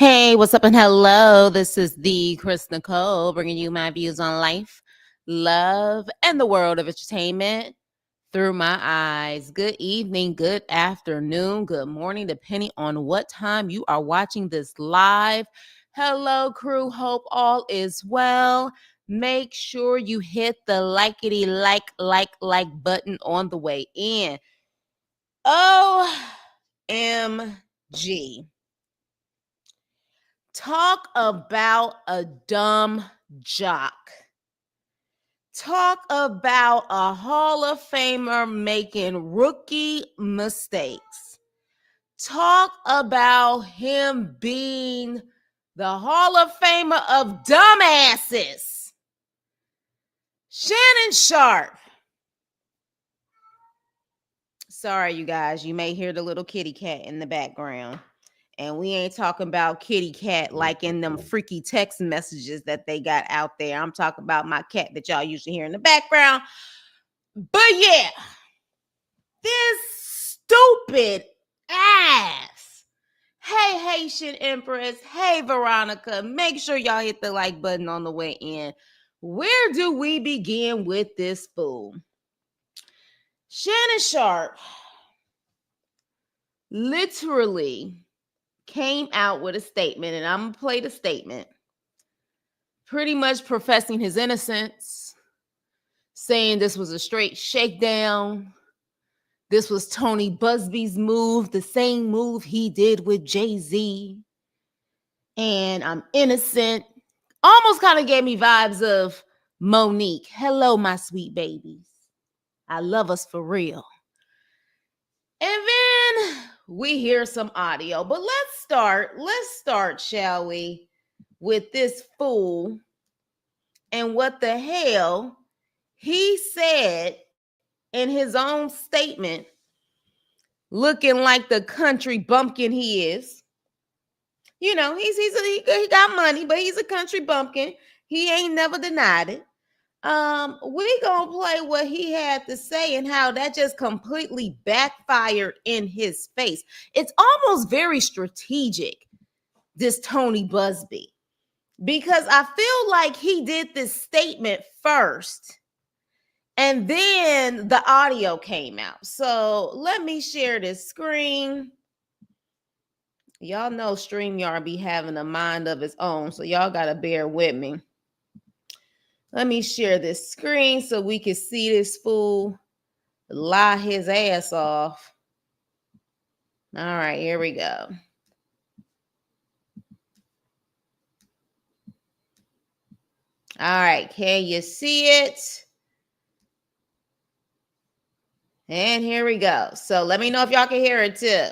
Hey, what's up and hello? This is the Chris Nicole bringing you my views on life, love, and the world of entertainment through my eyes. Good evening, good afternoon, good morning, depending on what time you are watching this live. Hello, crew. Hope all is well. Make sure you hit the likety like button on the way in. OMG. Talk about a dumb jock. Talk about a Hall of Famer making rookie mistakes. Talk about him being the Hall of Famer of dumbasses. Shannon Sharpe. Sorry, you guys, you may hear the little kitty cat in the background. And we ain't talking about kitty cat like in them freaky text messages that they got out there. I'm talking about my cat that y'all usually hear in the background. But yeah, this stupid ass. Hey, Haitian Empress. Hey, Veronica. Make sure y'all hit the like button on the way in. Where do we begin with this fool? Shannon Sharpe literally came out with a statement, and I'm going to play the statement, pretty much professing his innocence, saying this was a straight shakedown. This was Tony Busby's move, the same move he did with Jay-Z. And I'm innocent. Almost kind of gave me vibes of Monique. Hello, my sweet babies. I love us for real. And then we hear some audio. But let's start, shall we, with this fool and what the hell he said in his own statement, looking like the country bumpkin he is. You know, he got money, but he's a country bumpkin. He ain't never denied it. We gonna play what he had to say and how that just completely backfired in his face. It's almost very strategic, this Tony Busby, because I feel like he did this statement first and then the audio came out. So let me share this screen. Y'all know StreamYard be having a mind of its own, so y'all gotta bear with me. Let me share this screen so we can see this fool lie his ass off. All right, here we go. All right, can you see it? And here we go. So let me know if y'all can hear it too.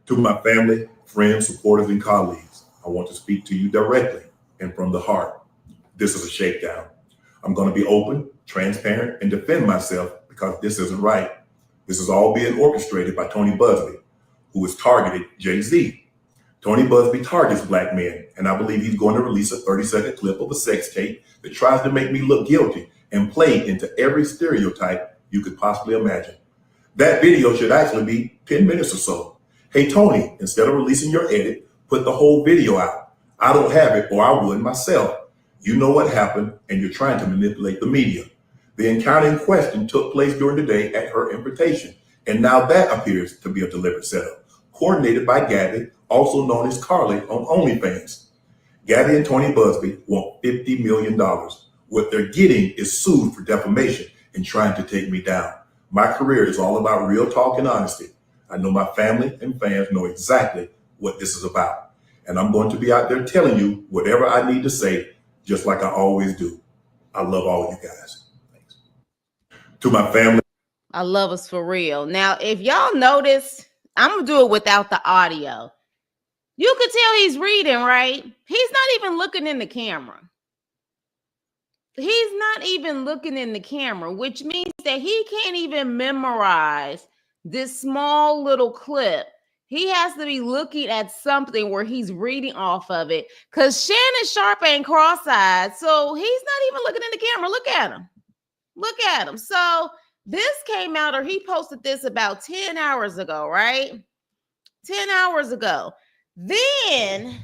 To my family, friends, supporters, and colleagues, I want to speak to you directly and from the heart. This is a shakedown. I'm going to be open, transparent, and defend myself because this isn't right. This is all being orchestrated by Tony Busby, who has targeted Jay-Z. Tony Busby targets black men, and I believe he's going to release a 30-second clip of a sex tape that tries to make me look guilty and play into every stereotype you could possibly imagine. That video should actually be 10 minutes or so. Hey, Tony, instead of releasing your edit, put the whole video out. I don't have it, or I would myself. You know what happened, and you're trying to manipulate the media. The encounter in question took place during the day at her invitation, and now that appears to be a deliberate setup, coordinated by Gabby, also known as Carly on OnlyFans. Gabby and Tony Busby want $50 million. What they're getting is sued for defamation and trying to take me down. My career is all about real talk and honesty. I know my family and fans know exactly what this is about. And I'm going to be out there telling you whatever I need to say, just like I always do. I love all you guys. Thanks. To my family. I love us for real. Now, if y'all notice, I'm going to do it without the audio. You could tell he's reading, right? He's not even looking in the camera. He's not even looking in the camera, which means that he can't even memorize this small little clip. He has to be looking at something where he's reading off of it, because Shannon Sharpe ain't cross-eyed, so he's not even looking in the camera. Look at him. Look at him. So This came out, or he posted this about 10 hours ago, right? 10 hours ago. Then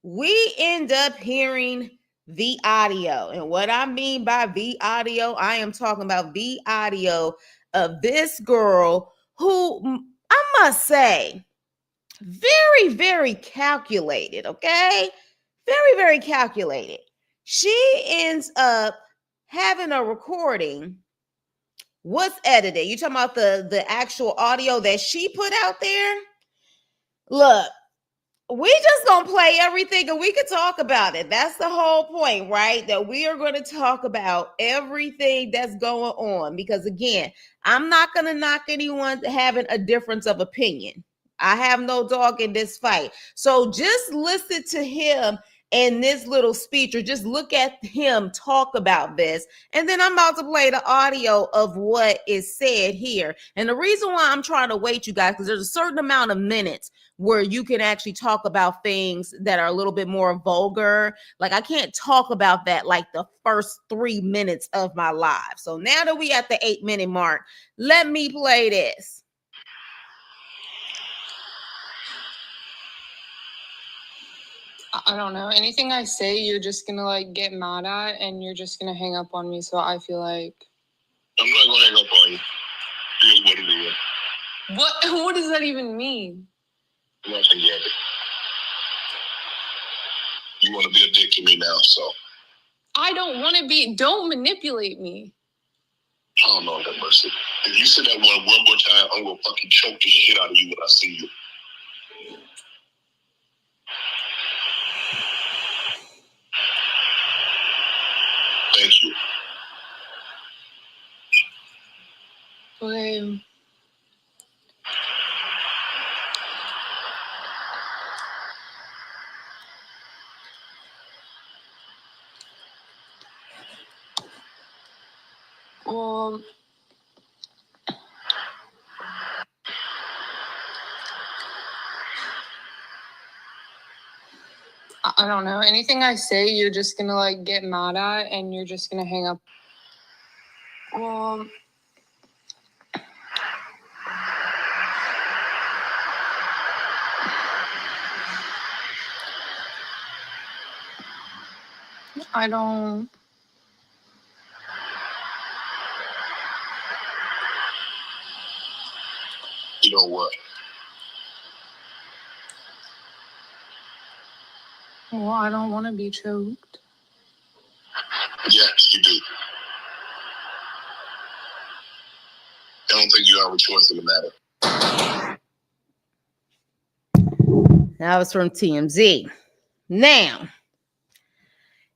we end up hearing the audio. And what I mean by the audio, I am talking about the audio of this girl who, I must say, very, very calculated, okay? Very, very calculated. She ends up having a recording. What's edited? You talking about the actual audio that she put out there? Look, we just gonna play everything and we can talk about it. That's the whole point, right? That we are going to talk about everything that's going on. Because again, I'm not gonna knock anyone having a difference of opinion. I have no dog in this fight. So just listen to him in this little speech, or just look at him talk about this. And then I'm about to play the audio of what is said here. And the reason why I'm trying to wait, you guys, because there's a certain amount of minutes where you can actually talk about things that are a little bit more vulgar. Like, I can't talk about that like the first 3 minutes of my live. So now that we at the 8-minute mark, let me play this. I don't know. Anything I say, you're just gonna like get mad at, and you're just gonna hang up on me. So I feel like I'm not gonna hang up on you. It is what it is. What does that even mean? Nothing yet. You want to be a dick to me now, so I don't want to be. Don't manipulate me. I don't know that mercy. If you say that one more time, I'm gonna fucking choke the shit out of you when I see you. Thank you. Okay. Well, I don't know. Anything I say, you're just gonna like get mad at, and you're just gonna hang up. Well, I don't. You know what? Well, I don't want to be choked. Yes, you do. I don't think you have a choice in the matter. That was from TMZ. Now,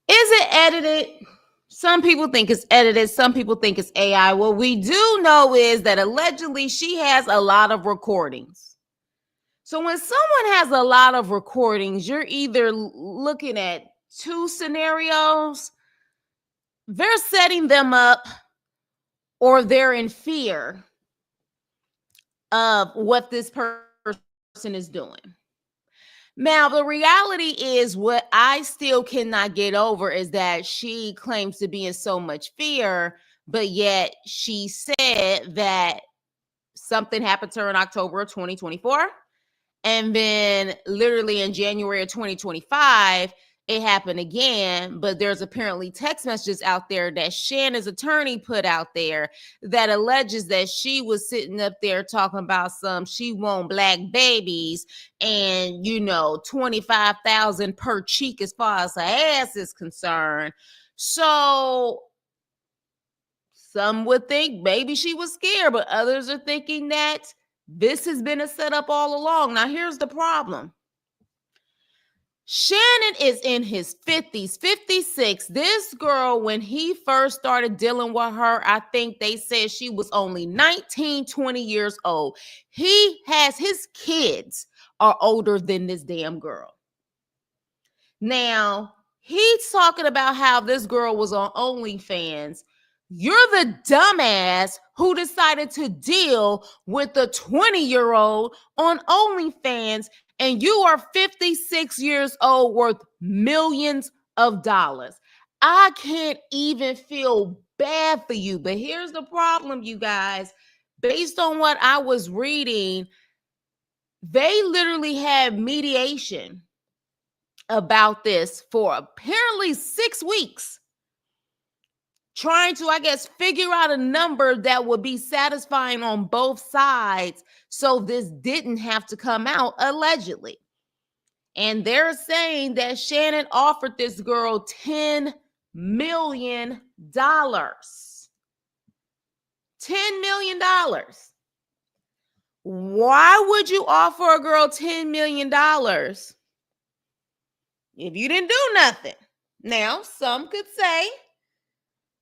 is it edited? Some people think it's edited. Some people think it's AI. What we do know is that allegedly she has a lot of recordings. So when someone has a lot of recordings, you're either looking at two scenarios. They're setting them up, or they're in fear of what this person is doing. Now, the reality is, what I still cannot get over is that she claims to be in so much fear, but yet she said that something happened to her in October of 2024. And then literally in January of 2025, it happened again. But there's apparently text messages out there that Shannon's attorney put out there that alleges that she was sitting up there talking about she want black babies and, 25,000 per cheek as far as her ass is concerned. So some would think maybe she was scared, but others are thinking that this has been a setup all along. Now, here's the problem. Shannon is in his 50s, 56. This girl, when he first started dealing with her, I think they said she was only 19, 20 years old. His kids are older than this damn girl. Now, he's talking about how this girl was on OnlyFans. You're the dumbass who decided to deal with a 20-year-old on OnlyFans, and you are 56 years old worth millions of dollars. I can't even feel bad for you. But here's the problem, you guys. Based on what I was reading, they literally had mediation about this for apparently 6 weeks, trying to, I guess, figure out a number that would be satisfying on both sides so this didn't have to come out, allegedly. And they're saying that Shannon offered this girl $10 million. $10 million. Why would you offer a girl $10 million if you didn't do nothing? Now, some could say,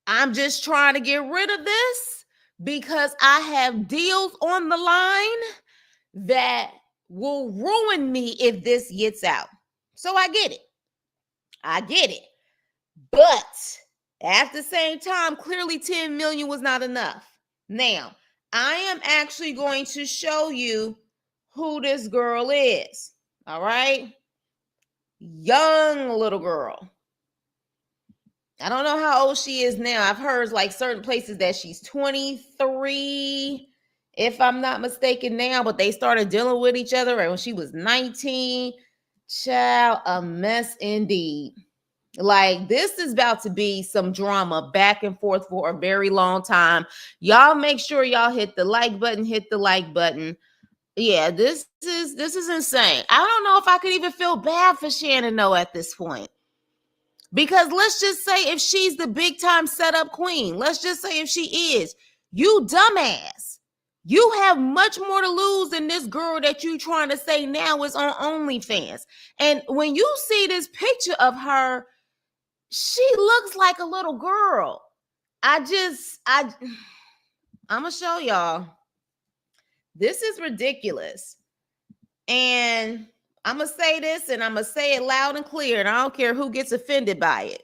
I'm just trying to get rid of this because I have deals on the line that will ruin me if this gets out. So I get it. I get it. But at the same time, clearly 10 million was not enough. Now, I am actually going to show you who this girl is. All right? Young little girl. I don't know how old she is now. I've heard like certain places that she's 23, if I'm not mistaken now, but they started dealing with each other when she was 19. Child, a mess indeed. Like, this is about to be some drama back and forth for a very long time. Y'all make sure y'all hit the like button, Yeah, this is insane. I don't know if I could even feel bad for Shannon though at this point. Because let's just say if she's the big time setup queen, let's just say if she is, you dumbass, you have much more to lose than this girl that you trying to say now is on OnlyFans. And when you see this picture of her, she looks like a little girl. I'm gonna show y'all. This is ridiculous. And I'm going to say this and I'm going to say it loud and clear, and I don't care who gets offended by it.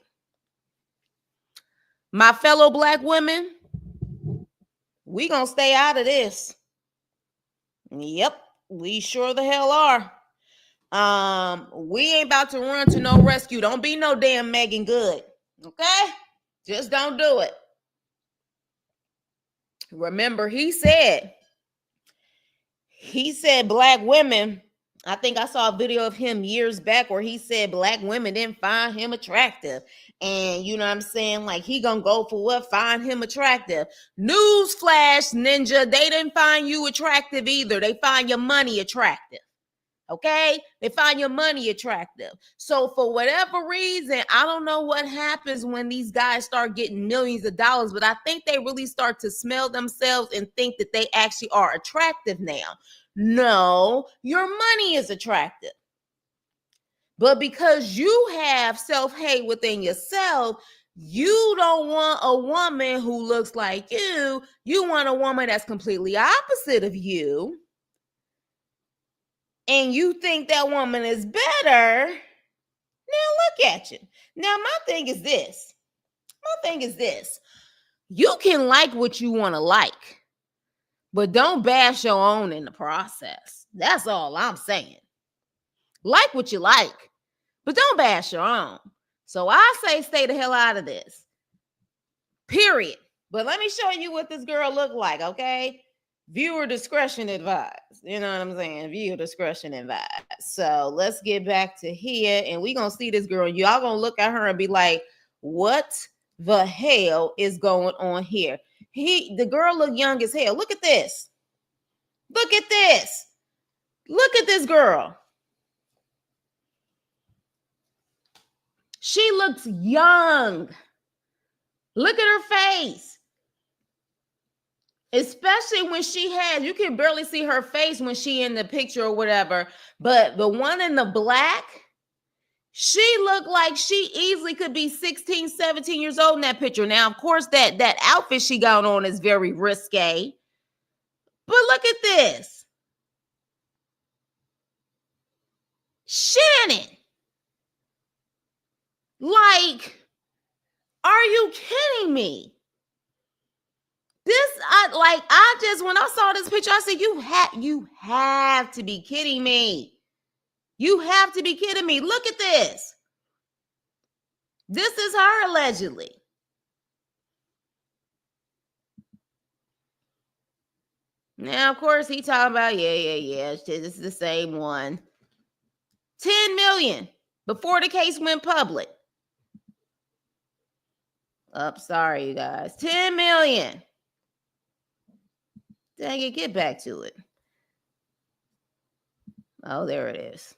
My fellow Black women, we going to stay out of this. Yep, we sure the hell are. We ain't about to run to no rescue. Don't be no damn Megan Good. Okay? Just don't do it. Remember, he said Black women, I think I saw a video of him years back where he said Black women didn't find him attractive. And you know what I'm saying? Like, he gonna go for what find him attractive. Newsflash, ninja, they didn't find you attractive either. They find your money attractive. Okay? They find your money attractive. So for whatever reason, I don't know what happens when these guys start getting millions of dollars, but I think they really start to smell themselves and think that they actually are attractive now. No, your money is attractive. But because you have self-hate within yourself, you don't want a woman who looks like you. You want a woman that's completely opposite of you. And you think that woman is better. Now look at you. Now my thing is this. You can like what you want to like, but don't bash your own in the process. That's all I'm saying. Like what you like, but don't bash your own. So I say stay the hell out of this. Period. But let me show you what this girl looked like, okay? Viewer discretion advised. You know what I'm saying? Viewer discretion advised. So let's get back to here, and we're going to see this girl. Y'all going to look at her and be like, what the hell is going on here? The girl look young as hell. Look at this. Look at this. Look at this girl. She looks young. Look at her face. Especially when you can barely see her face when she in the picture or whatever. But the one in the black, she looked like she easily could be 16, 17 years old in that picture. Now, of course, that outfit she got on is very risque. But look at this. Shannon. Like, are you kidding me? When I saw this picture, I said, you have to be kidding me. You have to be kidding me. Look at this. This is her allegedly. Now, of course, he talking about, yeah. This is the same one. 10 million before the case went public. Sorry, you guys. 10 million. Dang it, get back to it. Oh, there it is.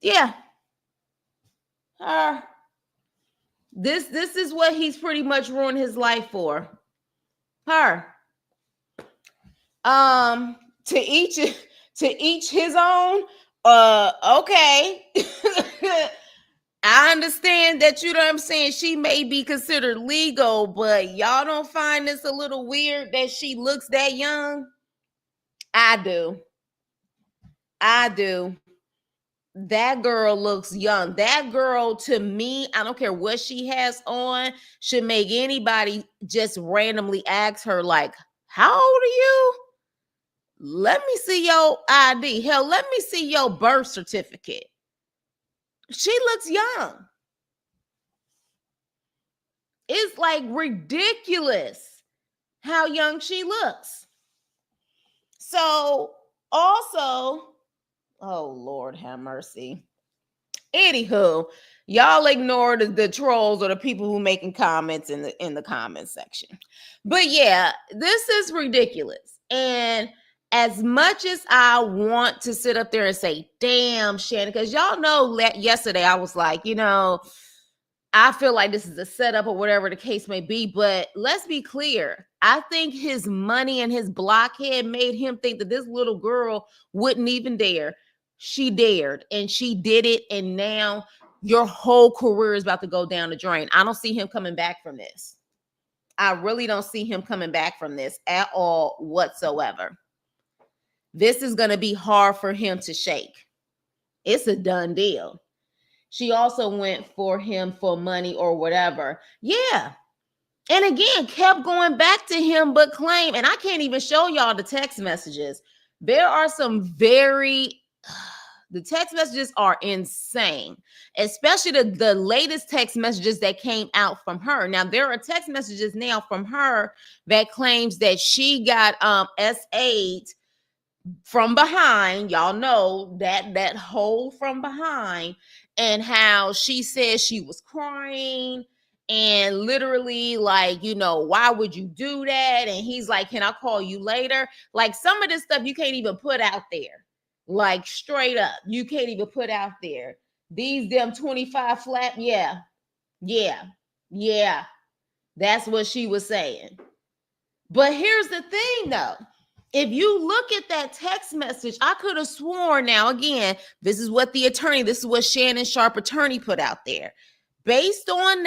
Yeah. This is what he's pretty much ruined his life for. Her. To each his own. Okay. I understand that, you know what I'm saying, she may be considered legal, but y'all don't find this a little weird that she looks that young? I do. That girl looks young. That girl, to me, I don't care what she has on, should make anybody just randomly ask her, like, how old are you? Let me see your ID. Hell, let me see your birth certificate. She looks young. It's like ridiculous how young she looks. So, also, oh Lord have mercy. Anywho, y'all ignore the trolls or the people who making comments in the comment section. But yeah, this is ridiculous. And as much as I want to sit up there and say, damn, Shannon, because y'all know that yesterday I was like, I feel like this is a setup or whatever the case may be. But let's be clear. I think his money and his blockhead made him think that this little girl wouldn't even dare. She dared and she did it. And now your whole career is about to go down the drain. I don't see him coming back from this. I really don't see him coming back from this at all whatsoever. This is going to be hard for him to shake. It's a done deal. She also went for him for money or whatever. Yeah. And again, kept going back to him, but claim, and I can't even show y'all the text messages. There are some the text messages are insane, especially the latest text messages that came out from her. Now, there are text messages now from her that claims that she got S8 from behind. Y'all know that hole from behind, and how she said she was crying and literally like, why would you do that? And he's like, can I call you later? Like, some of this stuff you can't even put out there. Like, straight up, you can't even put out there. These them 25 flat. Yeah. That's what she was saying. But here's the thing though. If you look at that text message, I could have sworn, now again, this is what Shannon Sharpe attorney put out there. Based on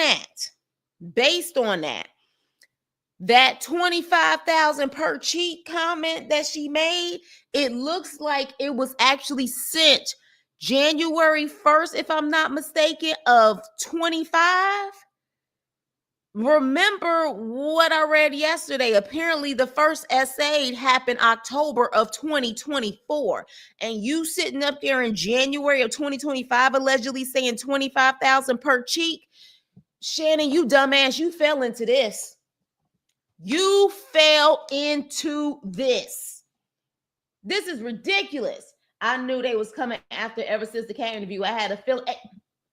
that 25,000 per cheat comment that she made, it looks like it was actually sent January 1st, if I'm not mistaken, of 25. Remember what I read yesterday. Apparently, the first essay happened October of 2024. And you sitting up there in January of 2025, allegedly saying 25,000 per cheek. Shannon, you dumbass, you fell into this. You fell into this. This is ridiculous. I knew they was coming after ever since the K interview. I had a feeling.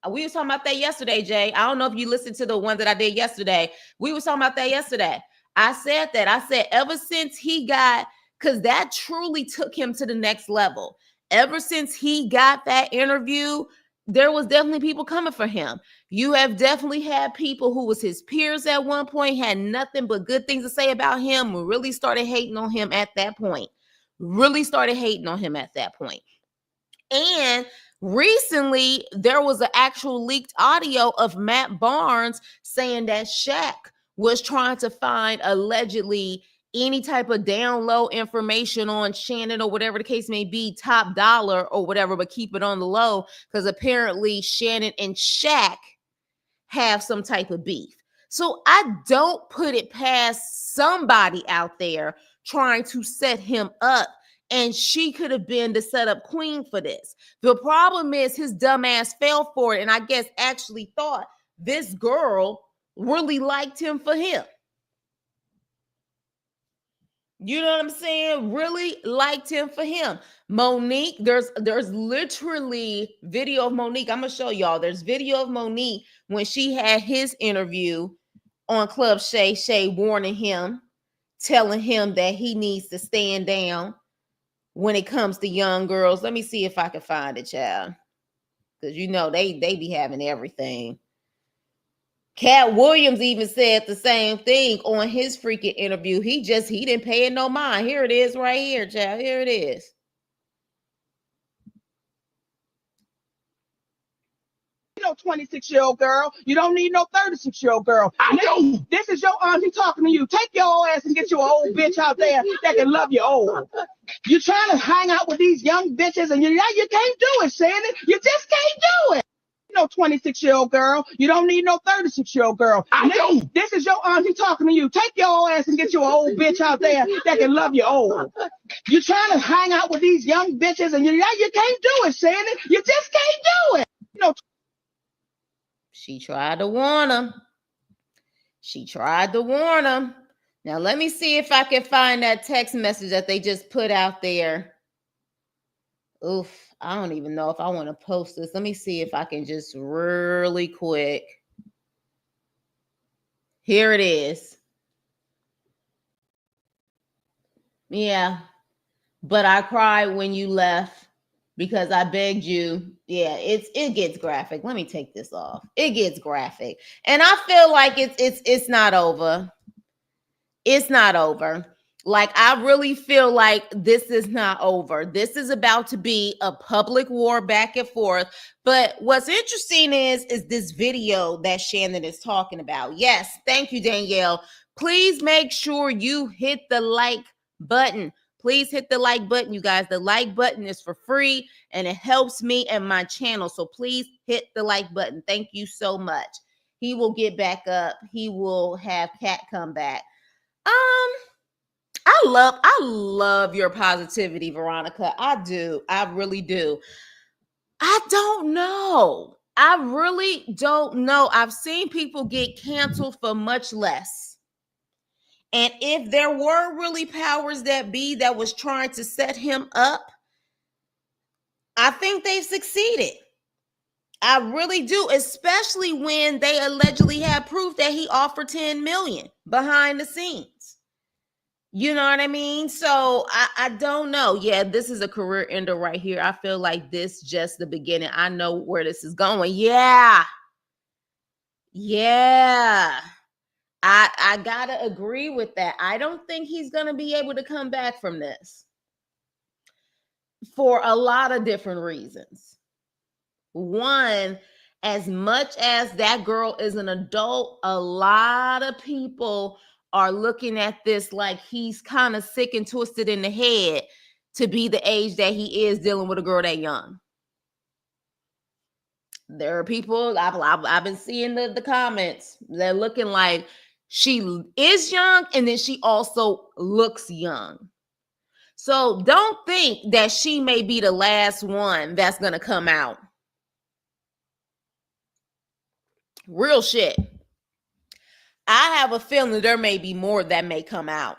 We was talking about that yesterday, Jay. I don't know if you listened to the one that I did yesterday. We was talking about that yesterday. I said ever since he got, because that truly took him to the next level. Ever since he got that interview, there was definitely people coming for him. You have definitely had people who was his peers at one point, had nothing but good things to say about him, and really started hating on him at that point. And recently, there was an actual leaked audio of Matt Barnes saying that Shaq was trying to find allegedly any type of down low information on Shannon or whatever the case may be, top dollar or whatever, but keep it on the low, because apparently Shannon and Shaq have some type of beef. So I don't put it past somebody out there trying to set him up. And she could have been the setup queen for this. The problem is his dumb ass fell for it, and I guess actually thought this girl really liked him for him. You know what I'm saying? Really liked him for him. Monique, there's literally video of Monique. I'm gonna show y'all. There's video of Monique when she had his interview on Club Shay. Shay warning him, telling him that he needs to stand down when it comes to young girls. Let me see if I can find it, child. Because you know they be having everything. Cat Williams even said the same thing on his freaking interview. He didn't pay it no mind. Here it is right here, child. Here it is. You know, 26-year-old girl. You don't need no 36-year-old girl. I know. This is your auntie talking to you. Take your ass and get you an old bitch out there that can love you old. You're trying to hang out with these young bitches and you can't do it, Shannon. You just can't do it. You know, 26-year-old girl. You don't need no 36-year-old girl. I know. This is your auntie talking to you. Take your ass and get you an old bitch out there that can love you old. You're trying to hang out with these young bitches and you can't do it, Shannon. You just can't do it. You know. She tried to warn him. She tried to warn him. Now, let me see if I can find that text message that they just put out there. Oof, I don't even know if I want to post this. Let me see if I can just really quick. Here it is. Yeah, but I cried when you left because I begged you. Yeah, it gets graphic. Let me take this off. It gets graphic. And I feel like it's not over. It's not over. Like, I really feel like this is not over. This is about to be a public war back and forth. But what's interesting is this video that Shannon is talking about. Yes, thank you, Danielle. Please make sure you hit the like button. Please hit the like button, you guys. The like button is for free, and it helps me and my channel. So please hit the like button. Thank you so much. He will get back up. He will have Kat come back. I love your positivity, Veronica. I do. I really do. I don't know. I really don't know. I've seen people get canceled for much less. And if there were really powers that be that was trying to set him up, I think they've succeeded. I really do, especially when they allegedly have proof that he offered 10 million behind the scenes. You know what I mean? So I don't know. Yeah, this is a career ender right here. I feel like this just the beginning. I know where this is going. Yeah. I gotta agree with that. I don't think he's gonna be able to come back from this for a lot of different reasons. One, as much as that girl is an adult, a lot of people are looking at this like he's kind of sick and twisted in the head to be the age that he is dealing with a girl that young. There are people, I've been seeing the comments. They're looking like she is young and then she also looks young. So don't think that she may be the last one that's going to come out. Real shit. I have a feeling there may be more that may come out.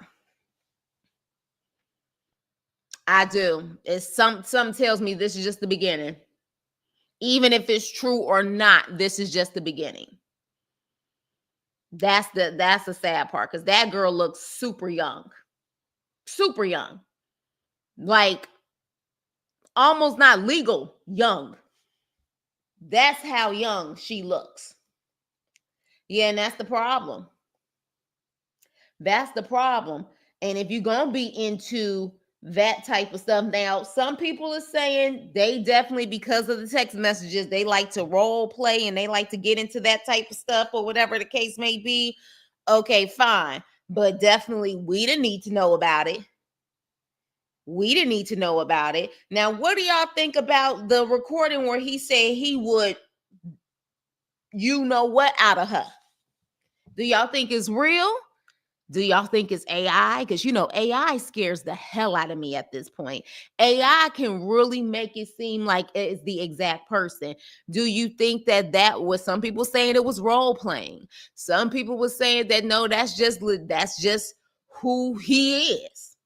I do. It's some tells me this is just the beginning. Even if it's true or not, this is just the beginning. That's the sad part, because that girl looks super young. Super young. Like almost not legal young. That's how young she looks. Yeah, and that's the problem. That's the problem. And if you're going to be into that type of stuff, now, some people are saying they definitely, because of the text messages, they like to role play and they like to get into that type of stuff or whatever the case may be. Okay, fine. But definitely we didn't need to know about it. We didn't need to know about it. Now, what do y'all think about the recording where he said he would, you know what, out of her? Do y'all think it's real? Do y'all think it's AI? Because, you know, AI scares the hell out of me at this point. AI can really make it seem like it's the exact person. Do you think that was, some people saying it was role playing. Some people were saying that, no, that's just who he is.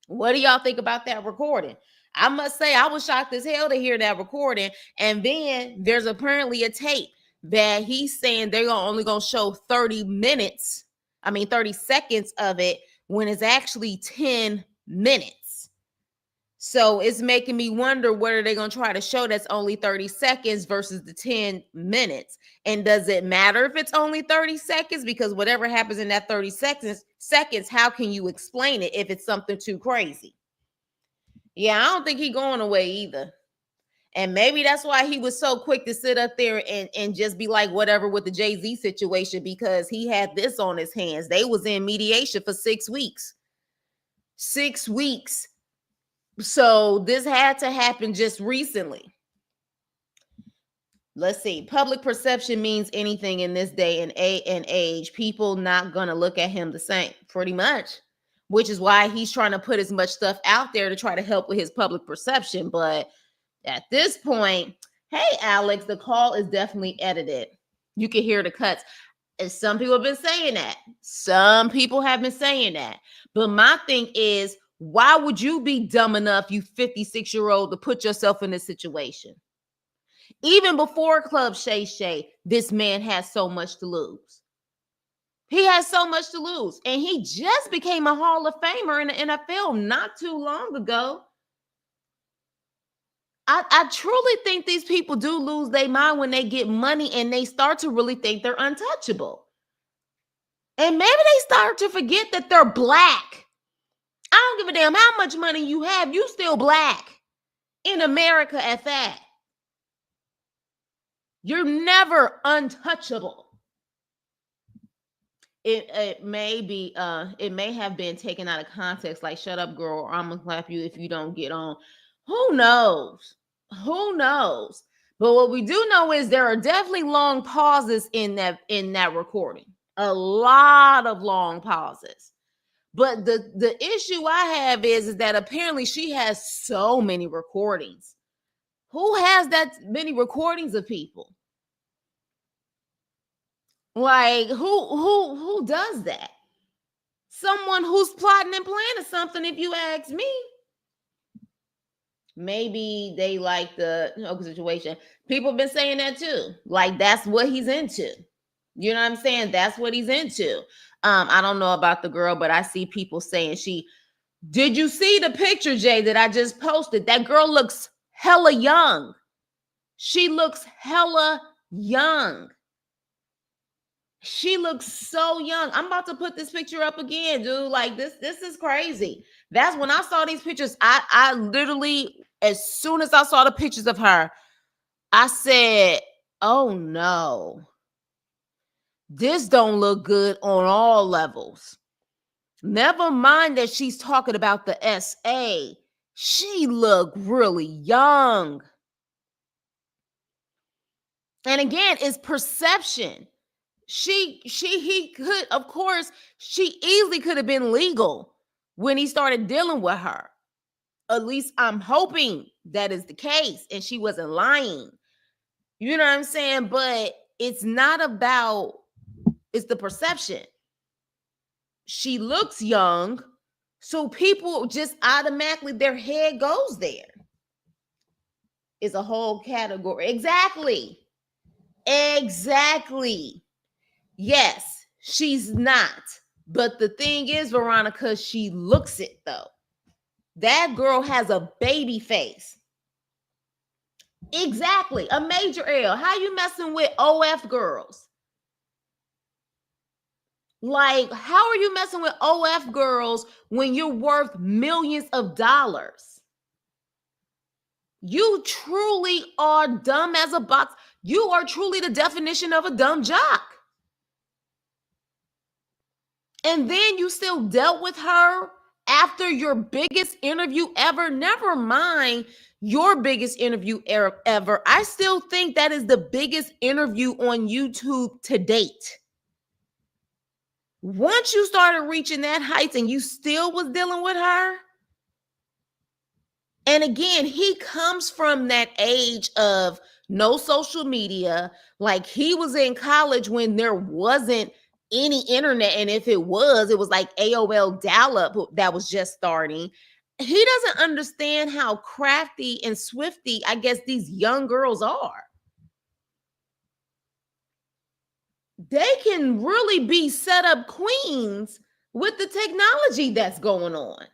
What do y'all think about that recording? I must say, I was shocked as hell to hear that recording. And then there's apparently a tape that he's saying they're only going to show 30 seconds of it when it's actually 10 minutes. So it's making me wonder, what are they going to try to show that's only 30 seconds versus the 10 minutes? And does it matter if it's only 30 seconds? Because whatever happens in that 30 seconds, how can you explain it if it's something too crazy? Yeah, I don't think he's going away either. And maybe that's why he was so quick to sit up there and just be like, whatever with the Jay-Z situation, because he had this on his hands. They was in mediation for 6 weeks. 6 weeks. So this had to happen just recently. Let's see. Public perception means anything in this day and age. People not going to look at him the same, pretty much, which is why he's trying to put as much stuff out there to try to help with his public perception. But at this point, hey, Alex, the call is definitely edited. You can hear the cuts. And some people have been saying that. Some people have been saying that. But my thing is, why would you be dumb enough, you 56-year-old, to put yourself in this situation? Even before Club Shay Shay, this man has so much to lose. He has so much to lose. And he just became a Hall of Famer in the NFL not too long ago. I truly think these people do lose their mind when they get money and they start to really think they're untouchable. And maybe they start to forget that they're black. I don't give a damn how much money you have. You still black in America at that. You're never untouchable. It may have been taken out of context, like "shut up, girl," or "I'm gonna clap you if you don't get on." Who knows? Who knows? But what we do know is there are definitely long pauses in that recording. A lot of long pauses. But the issue I have is that apparently she has so many recordings. Who has that many recordings of people? Like, who does that? Someone who's plotting and planning something, if you ask me. Maybe they like the situation. People have been saying that too. Like, that's what he's into. You know what I'm saying? That's what he's into. I don't know about the girl, but I see people saying did you see the picture, Jay, that I just posted? That girl looks hella young. She looks hella young. She looks so young. I'm about to put this picture up again, dude. Like, this is crazy. That's when I saw these pictures. I literally, as soon as I saw the pictures of her, I said, oh no, this don't look good on all levels. Never mind that she's talking about the SA. She looked really young. And again, it's perception. He could, of course, she easily could have been legal when he started dealing with her. At least I'm hoping that is the case and she wasn't lying. You know what I'm saying? But it's not about, it's the perception. She looks young, so people just automatically, their head goes there. It's a whole category. Exactly. Yes, she's not. But the thing is, Veronica, she looks it though. That girl has a baby face. Exactly. A major L. How you messing with OF girls? Like, how are you messing with OF girls when you're worth millions of dollars? You truly are dumb as a box. You are truly the definition of a dumb jock. And then you still dealt with her after your biggest interview ever. Never mind your biggest interview ever. I still think that is the biggest interview on YouTube to date. Once you started reaching that heights and you still was dealing with her. And again, he comes from that age of no social media. Like, he was in college when there wasn't any internet. And if it was like AOL dial-up that was just starting. He doesn't understand how crafty and swifty, I guess, these young girls are. They can really be set up queens with the technology that's going on.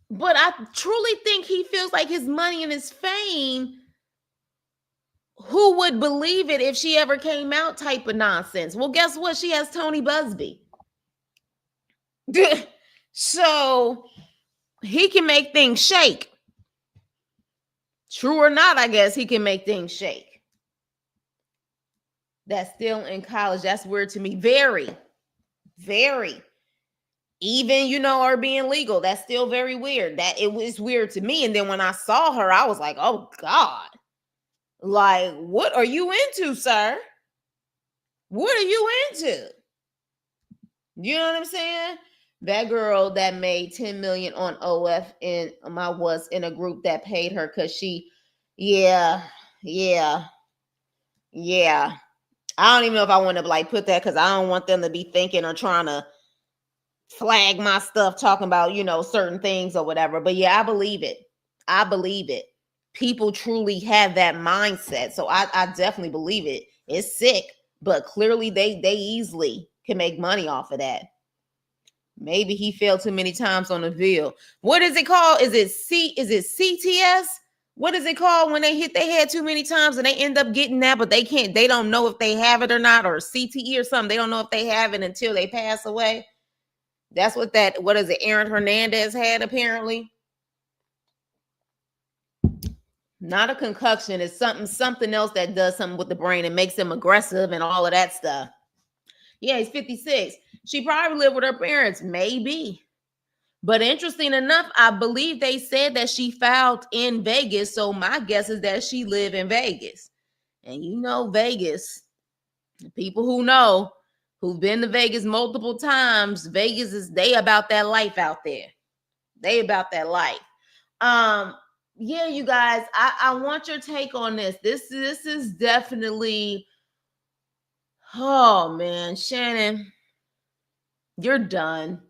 But I truly think he feels like his money and his fame, who would believe it if she ever came out type of nonsense. Well, guess what? She has Tony Busby. So he can make things shake. True or not, I guess he can make things shake. That's still in college. That's weird to me. Very, very. Even, her being legal, that's still very weird. That it was weird to me. And then when I saw her, I was like, oh God. Like, what are you into, sir? What are you into? You know what I'm saying? That girl that made 10 million on OF was in a group that paid her because she, yeah. I don't even know if I want to put that, because I don't want them to be thinking or trying to flag my stuff talking about, certain things or whatever. But yeah, I believe it. People truly have that mindset. So I definitely believe it. It's sick, but clearly they easily can make money off of that. Maybe he failed too many times on the bill. What is it called? Is it CTS? What is it called when they hit their head too many times and they end up getting that, but they don't know if they have it or not, or CTE or something. They don't know if they have it until they pass away. That's what is it? Aaron Hernandez had, apparently. Not a concoction. It's something else that does something with the brain and makes them aggressive and all of that stuff. Yeah, he's 56. She probably lived with her parents, maybe. But interesting enough, I believe they said that she filed in Vegas. So my guess is that she lived in Vegas. And Vegas, people who know, who've been to Vegas multiple times, Vegas they about that life out there. They about that life. Yeah, you guys, I want your take on this. This is definitely, oh man, Shannon, you're done.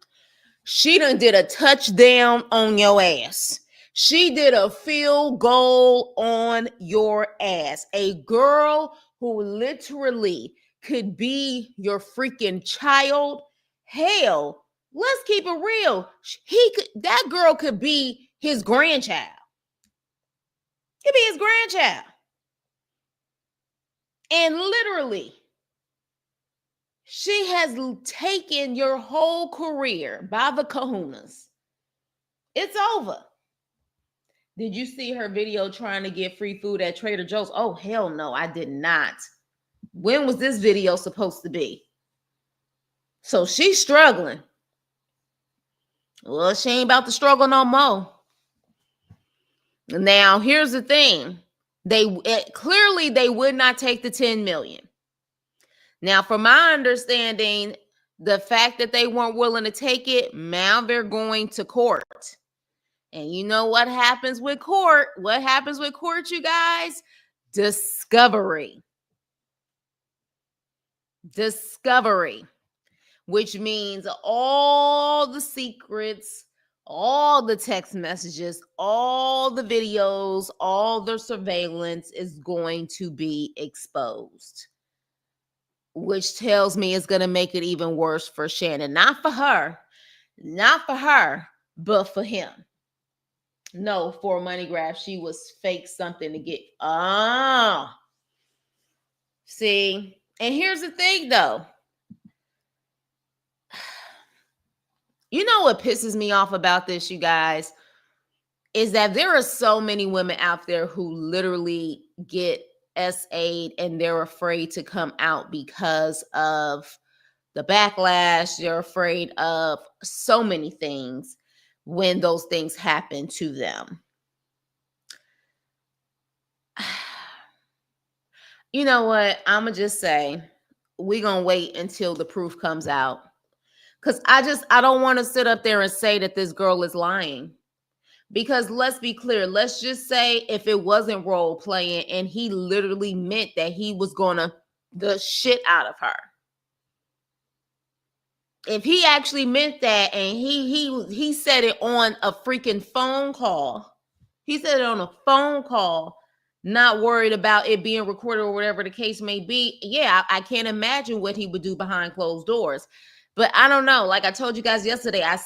She done did a touchdown on your ass. She did a field goal on your ass. A girl who literally could be your freaking child. Hell, let's keep it real. That girl could be his grandchild. Could be his grandchild. And literally, she has taken your whole career by the kahunas. It's over. Did you see her video trying to get free food at Trader Joe's? Oh, hell no, I did not. When was this video supposed to be? So she's struggling. Well, she ain't about to struggle no more. Now, here's the thing. Clearly, they would not take the 10 million. Now, from my understanding, the fact that they weren't willing to take it, now they're going to court. And you know what happens with court? What happens with court, you guys? Discovery. Discovery, which means all the secrets, all the text messages, all the videos, all the surveillance is going to be exposed. Which tells me it's going to make it even worse for Shannon. Not for her, but for him. No, for a money grab, she was fake something to get. See, and here's the thing, though. You know what pisses me off about this, you guys, is that there are so many women out there who literally get SA'd and they're afraid to come out because of the backlash. They're afraid of so many things when those things happen to them. You know what? I'm going to just say, we're going to wait until the proof comes out. Because I don't want to sit up there and say that this girl is lying. Because let's be clear. Let's just say if it wasn't role playing and he literally meant that he was going to, the shit out of her. If he actually meant that, and he said it on a freaking phone call, he said it on a phone call, not worried about it being recorded or whatever the case may be. Yeah, I can't imagine what he would do behind closed doors. But I don't know. Like I told you guys yesterday, my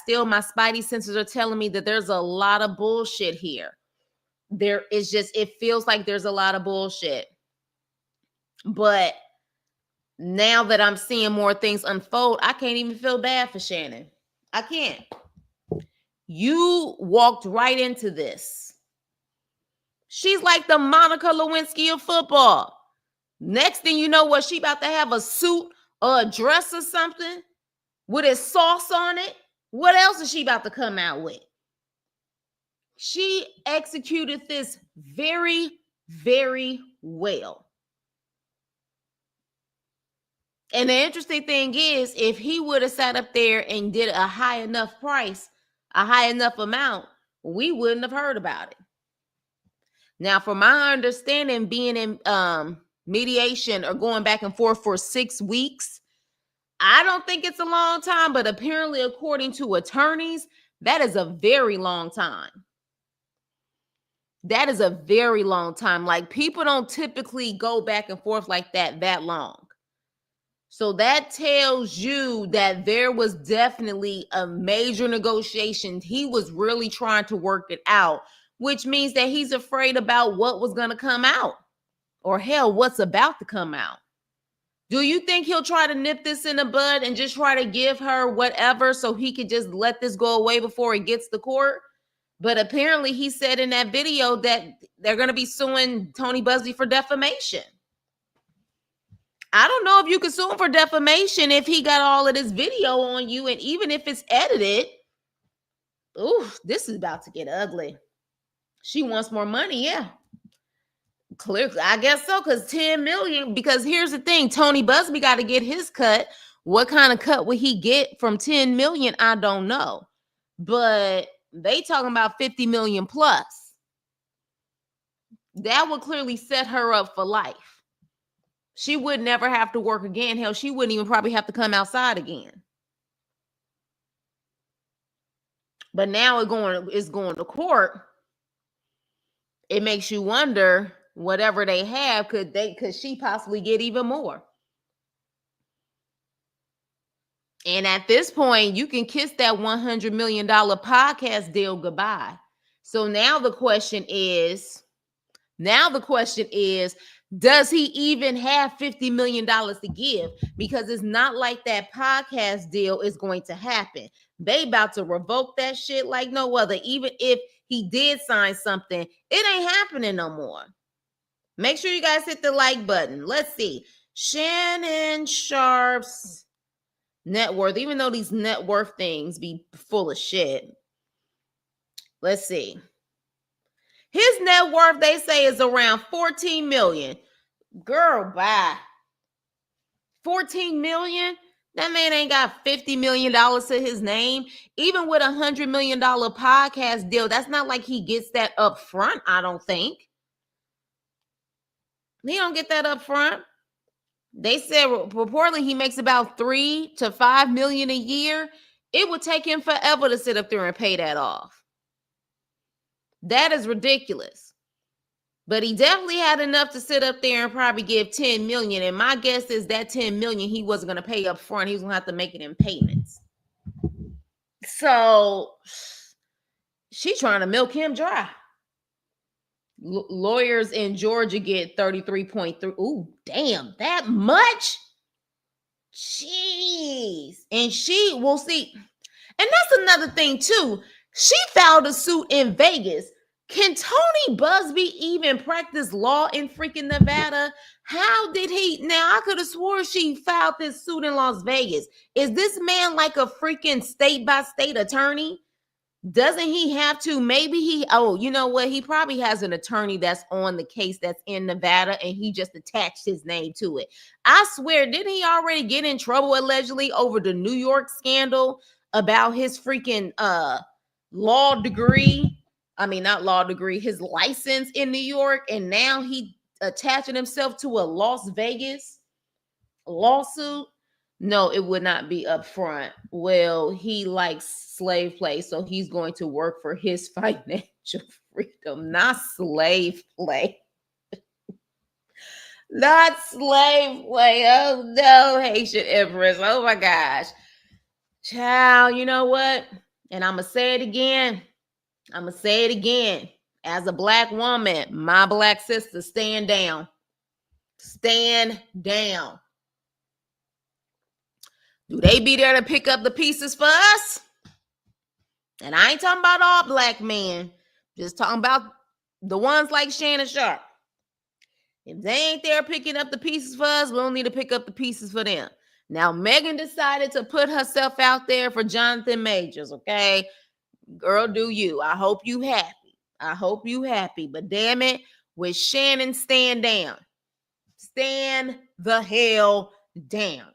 spidey senses are telling me that there's a lot of bullshit here. There is just, it feels like there's a lot of bullshit. But now that I'm seeing more things unfold, I can't even feel bad for Shannon. I can't. You walked right into this. She's like the Monica Lewinsky of football. Next thing you know, what, she about to have a suit or a dress or something with its sauce on it. What else is she about to come out with? She executed this very, very well. And the interesting thing is, if he would have sat up there and did a high enough price, a high enough amount, we wouldn't have heard about it. Now, from my understanding, being in mediation or going back and forth for 6 weeks, I don't think it's a long time, but apparently, according to attorneys, that is a very long time. That is a very long time. Like, people don't typically go back and forth like that long. So that tells you that there was definitely a major negotiation. He was really trying to work it out, which means that he's afraid about what was going to come out, or hell, what's about to come out. Do you think he'll try to nip this in the bud and just try to give her whatever so he could just let this go away before it gets to court? But apparently he said in that video that they're going to be suing Tony Busby for defamation. I don't know if you can sue him for defamation if he got all of this video on you, and even if it's edited. Ooh, this is about to get ugly. She wants more money, yeah. Clearly, I guess so, because 10 million, because here's the thing, Tony Busby got to get his cut. What kind of cut would he get from 10 million? I don't know. But they talking about 50 million plus. That would clearly set her up for life. She would never have to work again. Hell, she wouldn't even probably have to come outside again. But now it's going to court. It makes you wonder, whatever they have, could she possibly get even more? And at this point, you can kiss that $100 million podcast deal goodbye. So now the question is, does he even have $50 million to give? Because it's not like that podcast deal is going to happen. They about to revoke that shit like no other. Even if he did sign something, it ain't happening no more. Make sure you guys hit the like button. Let's see. Shannon Sharpe's net worth, even though these net worth things be full of shit. Let's see. His net worth, they say, is around 14 million. Girl, bye. 14 million? That man ain't got $50 million to his name. Even with $100 million podcast deal, that's not like he gets that up front, I don't think. He don't get that up front. They said reportedly he makes about $3 to $5 million a year. It would take him forever to sit up there and pay that off. That is ridiculous. But he definitely had enough to sit up there and probably give 10 million. And my guess is that 10 million he wasn't going to pay up front. He was going to have to make it in payments. So she's trying to milk him dry. Lawyers in Georgia get 33.3. Ooh, damn, that much? Jeez. And we'll see. And that's another thing too. She filed a suit in Vegas. Can Tony Busby even practice law in freaking Nevada? How did he? Now, I could have swore she filed this suit in Las Vegas. Is this man like a freaking state-by-state attorney? Doesn't he have to? Maybe you know what? He probably has an attorney that's on the case that's in Nevada, and he just attached his name to it. I swear, didn't he already get in trouble allegedly over the New York scandal about his freaking law degree? I mean, not law degree, his license in New York, and now he attaching himself to a Las Vegas lawsuit, no, it would not be upfront. Well, he likes slave play, so he's going to work for his financial freedom, not slave play. Not slave play. Oh no, Haitian Empress. Oh my gosh. Child, you know what? And I'm going to say it again. I'm going to say it again. As a Black woman, my Black sister, stand down. Stand down. Do they be there to pick up the pieces for us? And I ain't talking about all Black men. Just talking about the ones like Shannon Sharpe. If they ain't there picking up the pieces for us, we don't need to pick up the pieces for them. Now, Megan decided to put herself out there for Jonathan Majors, okay? Girl, do you. I hope you happy. I hope you happy. But damn it, with Shannon, stand down. Stand the hell down.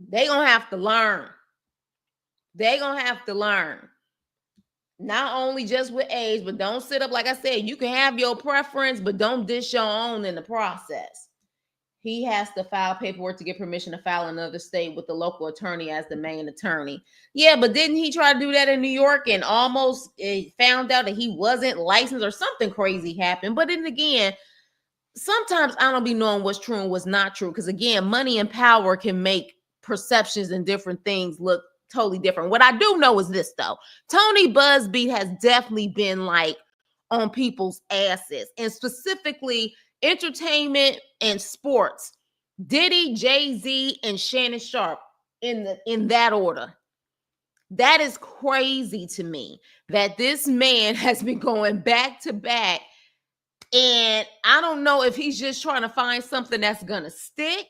They gonna have to learn. They gonna have to learn. Not only just with age, but don't sit up. Like I said, you can have your preference, but don't dish your own in the process. He has to file paperwork to get permission to file in another state with the local attorney as the main attorney. Yeah, but didn't he try to do that in New York and almost found out that he wasn't licensed or something crazy happened? But then again, sometimes I don't be knowing what's true and what's not true. Because again, money and power can make perceptions and different things look totally different. What I do know is this, though. Tony Busby has definitely been like on people's asses, and specifically entertainment and sports. Diddy, Jay-Z, and Shannon Sharpe in that order. That is crazy to me that this man has been going back to back, and I don't know if he's just trying to find something that's gonna stick,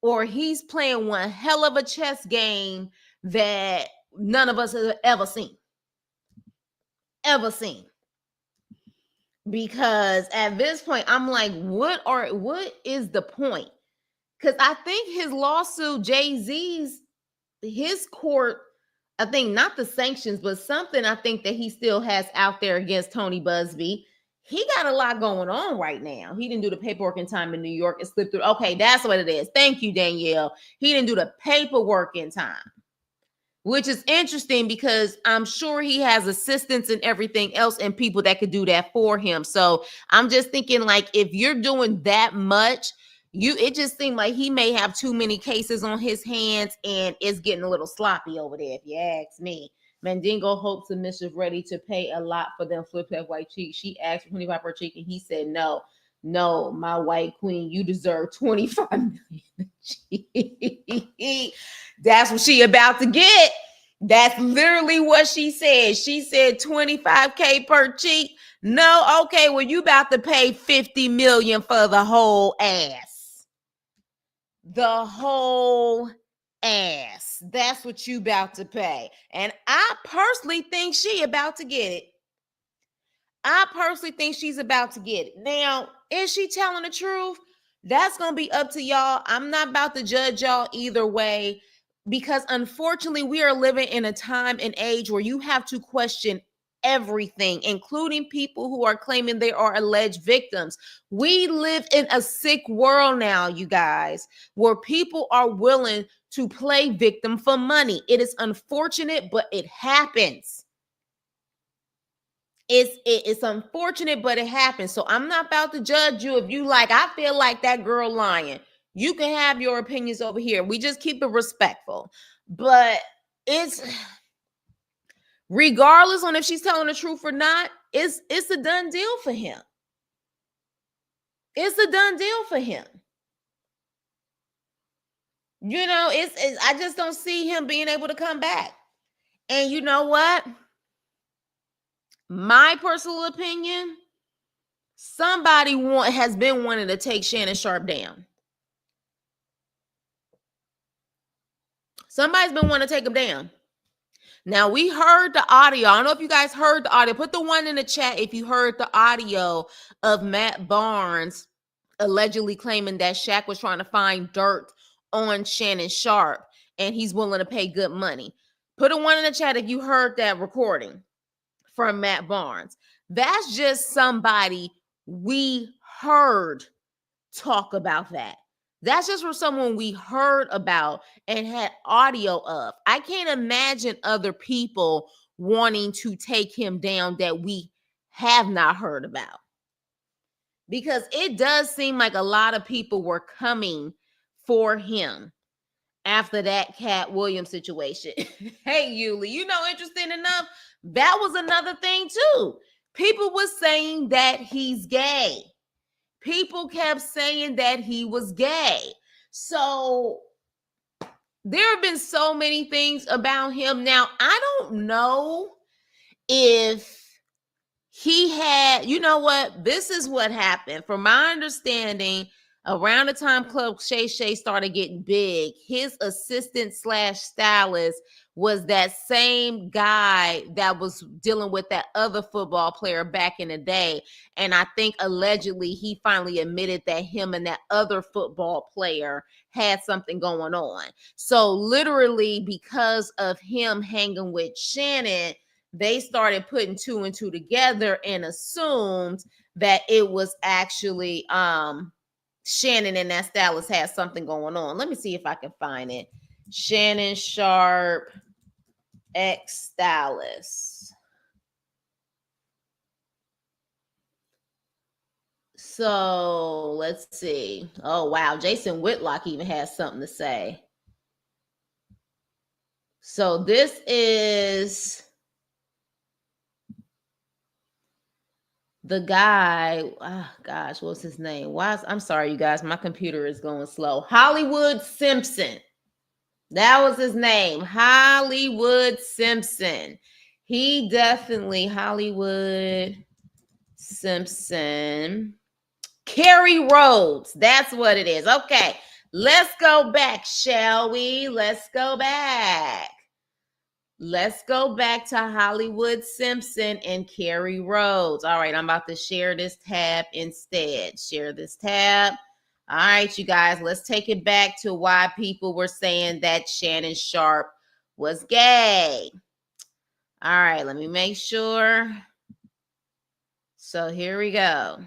or he's playing one hell of a chess game that none of us have ever seen. Because at this point, I'm like, what is the point? Because I think his lawsuit, Jay-Z's, his court, I think not the sanctions, but something I think that he still has out there against Tony Busby. He got a lot going on right now. He didn't do the paperwork in time in New York. It slipped through. Okay, that's what it is. Thank you, Danielle. He didn't do the paperwork in time, which is interesting because I'm sure he has assistants and everything else and people that could do that for him. So I'm just thinking, like, if you're doing that much, it just seemed like he may have too many cases on his hands and it's getting a little sloppy over there, if you ask me. Mandingo hopes and mischief ready to pay a lot for them flip that white cheek. She asked for 25 per cheek and he said, no, my white queen, you deserve 25 million. That's what she about to get. That's literally what she said. She said 25K per cheek. No, okay, well, you about to pay 50 million for the whole ass. The whole ass. That's what you about to pay. And I personally think she about to get it. I personally think she's about to get it. Now, is she telling the truth? That's going to be up to y'all. I'm not about to judge y'all either way, because unfortunately, we are living in a time and age where you have to question everything, including people who are claiming they are alleged victims. We live in a sick world now, you guys, where people are willing to play victim for money. It is unfortunate, but it happens. It's unfortunate, but it happens. So I'm not about to judge you if you like, I feel like that girl lying. You can have your opinions over here. We just keep it respectful. But it's, regardless on if she's telling the truth or not, it's a done deal for him. It's a done deal for him. You know, I just don't see him being able to come back. And you know what? My personal opinion, somebody has been wanting to take Shannon Sharpe down. Somebody's been wanting to take him down. Now, we heard the audio. I don't know if you guys heard the audio. Put the one in the chat if you heard the audio of Matt Barnes allegedly claiming that Shaq was trying to find dirt on Shannon Sharpe and he's willing to pay good money. Put a one in the chat if you heard that recording from Matt Barnes. That's just somebody we heard talk about that. That's just from someone we heard about and had audio of. I can't imagine other people wanting to take him down that we have not heard about. Because it does seem like a lot of people were coming for him after that Cat Williams situation. Hey, Yuli, interesting enough, that was another thing too. People were saying that he's gay. People kept saying that he was gay. So there have been so many things about him. Now, I don't know if he had, this is what happened. From my understanding, around the time Club Shay Shay started getting big, his assistant / stylist was that same guy that was dealing with that other football player back in the day. And I think allegedly he finally admitted that him and that other football player had something going on. So literally because of him hanging with Shannon, they started putting 2 and 2 together and assumed that it was actually Shannon and that stylist had something going on. Let me see if I can find it. Shannon Sharpe, ex-stylist. So let's see. Oh, wow. Jason Whitlock even has something to say. So this is the guy. Oh, gosh, what's his name? I'm sorry, you guys. My computer is going slow. Hollywood Simpson. That was his name. Hollywood Simpson. He definitely, Hollywood Simpson. Kerry Rhodes. That's what it is. Okay. Let's go back, shall we? Let's go back. Let's go back to Hollywood Simpson and Kerry Rhodes. All right, I'm about to share this tab instead. Share this tab. All right, you guys, let's take it back to why people were saying that Shannon Sharpe was gay. All right, let me make sure. So here we go.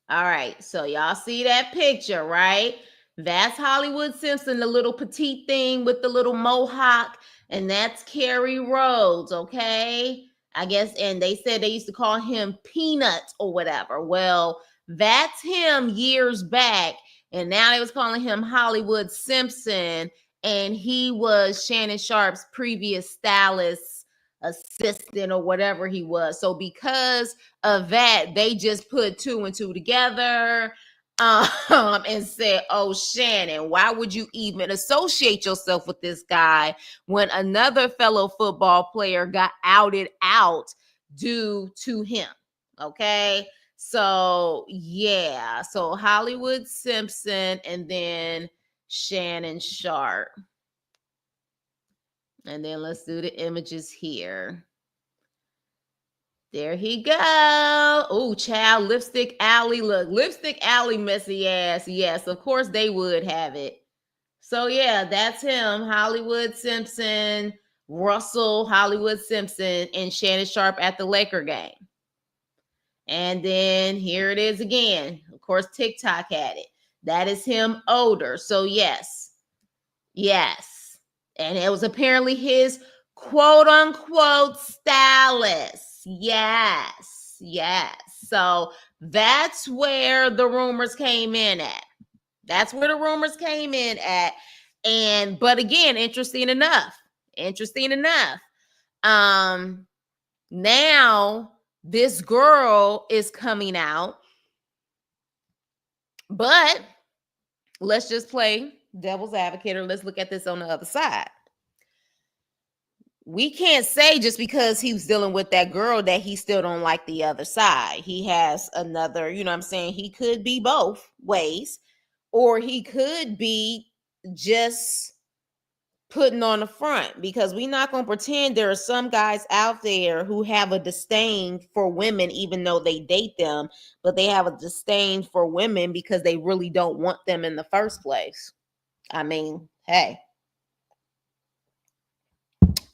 All right, so y'all see that picture, right? That's Hollywood Simpson, the little petite thing with the little mohawk, and that's Kerry Rhodes, okay? I guess, and they said they used to call him Peanuts or whatever. Well, that's him years back, and now they was calling him Hollywood Simpson, and he was Shannon Sharpe's previous stylist, assistant, or whatever he was. So because of that, they just put 2 and 2 together and said, oh, Shannon, why would you even associate yourself with this guy when another fellow football player got outed out due to him? Okay, so yeah, so Hollywood Simpson and then Shannon Sharpe. And then let's do the images here. There he go. Oh, child, Lipstick Alley. Look, Lipstick Alley messy ass. Yes, of course they would have it. So yeah, that's him. Hollywood Simpson, Russell Hollywood Simpson, and Shannon Sharpe at the Laker game. And then here it is again. Of course, TikTok had it. That is him older. So yes. Yes. And it was apparently his quote unquote stylist. Yes. Yes. So that's where the rumors came in at. That's where the rumors came in at. And but again, interesting enough. Now this girl is coming out. But let's just play devil's advocate, or let's look at this on the other side. We can't say just because he was dealing with that girl that he still don't like the other side. He has another, you know what I'm saying? He could be both ways, or he could be just putting on the front, because we're not going to pretend there are some guys out there who have a disdain for women, even though they date them, but they have a disdain for women because they really don't want them in the first place. I mean, hey,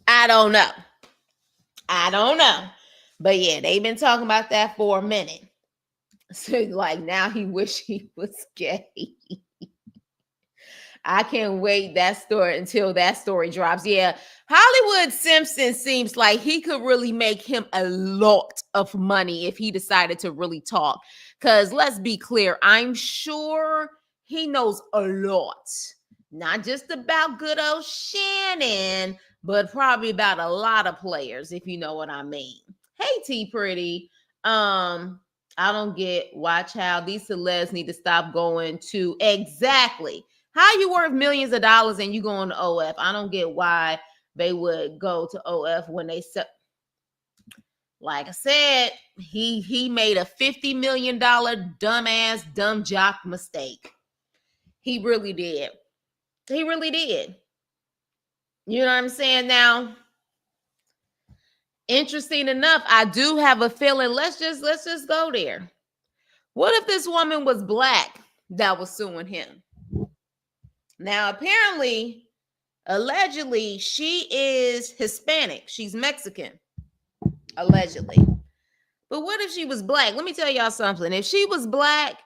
I don't know. But yeah, they've been talking about that for a minute. So like now he wish he was gay. I can't wait that story until that story drops. Yeah, Hollywood Simpson seems like he could really make him a lot of money if he decided to really talk. Because let's be clear, I'm sure he knows a lot, not just about good old Shannon, but probably about a lot of players, if you know what I mean. Hey, T Pretty. I don't get why, child. These celebs need to stop going to exactly. How you worth millions of dollars and you going to OF? I don't get why they would go to OF when they set. Like I said, he made a $50 million dumbass dumb jock mistake. He really did. He really did. You know what I'm saying? Now, interesting enough, I do have a feeling. Let's just go there. What if this woman was black that was suing him? Now, apparently, allegedly, she is Hispanic. She's Mexican, allegedly. But what if she was black? Let me tell y'all something. If she was black,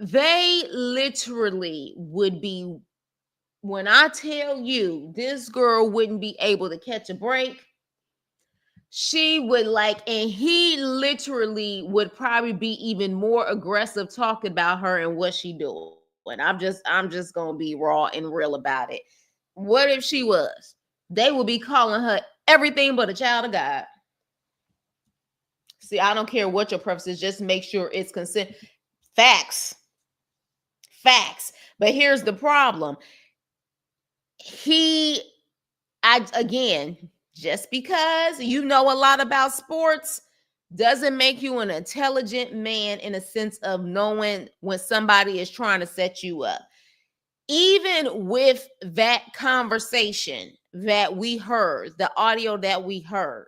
they literally would be, when I tell you this girl wouldn't be able to catch a break, she would and he literally would probably be even more aggressive talking about her and what she doing. I'm just gonna be raw and real about it. What if she was? They would be calling her everything but a child of God. See, I don't care what your preference is, just make sure it's consent. Facts. But here's the problem. Again, just because you know a lot about sports doesn't make you an intelligent man in a sense of knowing when somebody is trying to set you up. Even with that conversation that we heard, the audio that we heard,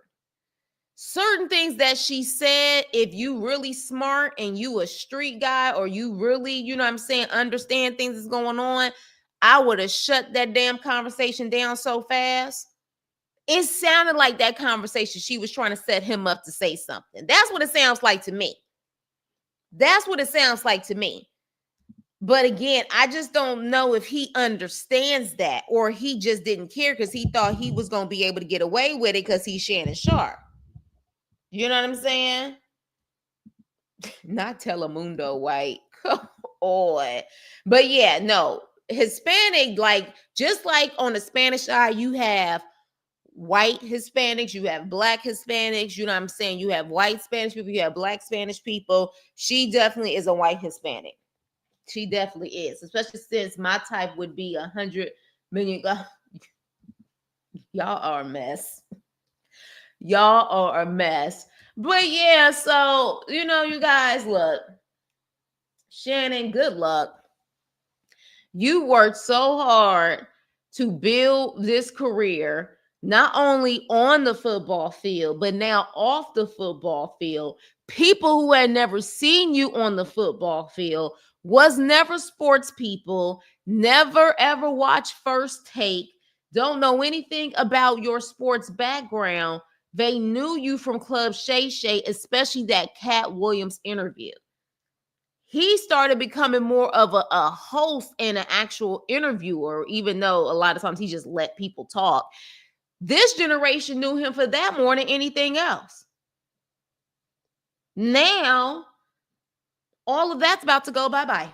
certain things that she said, if you really smart and you a street guy or you really, you know what I'm saying, understand things that's going on, I would have shut that damn conversation down so fast. It sounded like that conversation, she was trying to set him up to say something. That's what it sounds like to me. But again, I just don't know if he understands that or he just didn't care because he thought he was going to be able to get away with it because he's Shannon Sharpe. You know what I'm saying? Not Telemundo white. Oh, but yeah, no. Hispanic, just like on the Spanish side, you have white Hispanics, you have black Hispanics, you know what I'm saying? You have white Spanish people, you have black Spanish people. She definitely is a white Hispanic. She definitely is, especially since my type would be 100 million. Y'all are a mess. But yeah, so, you guys, look, Shannon, good luck. You worked so hard to build this career, not only on the football field, but now off the football field. People who had never seen you on the football field, was never sports people, never ever watched First Take, don't know anything about your sports background. They knew you from Club Shay Shay, especially that Cat Williams interview. He started becoming more of a host and an actual interviewer, even though a lot of times he just let people talk. This generation knew him for that more than anything else. Now, all of that's about to go bye-bye.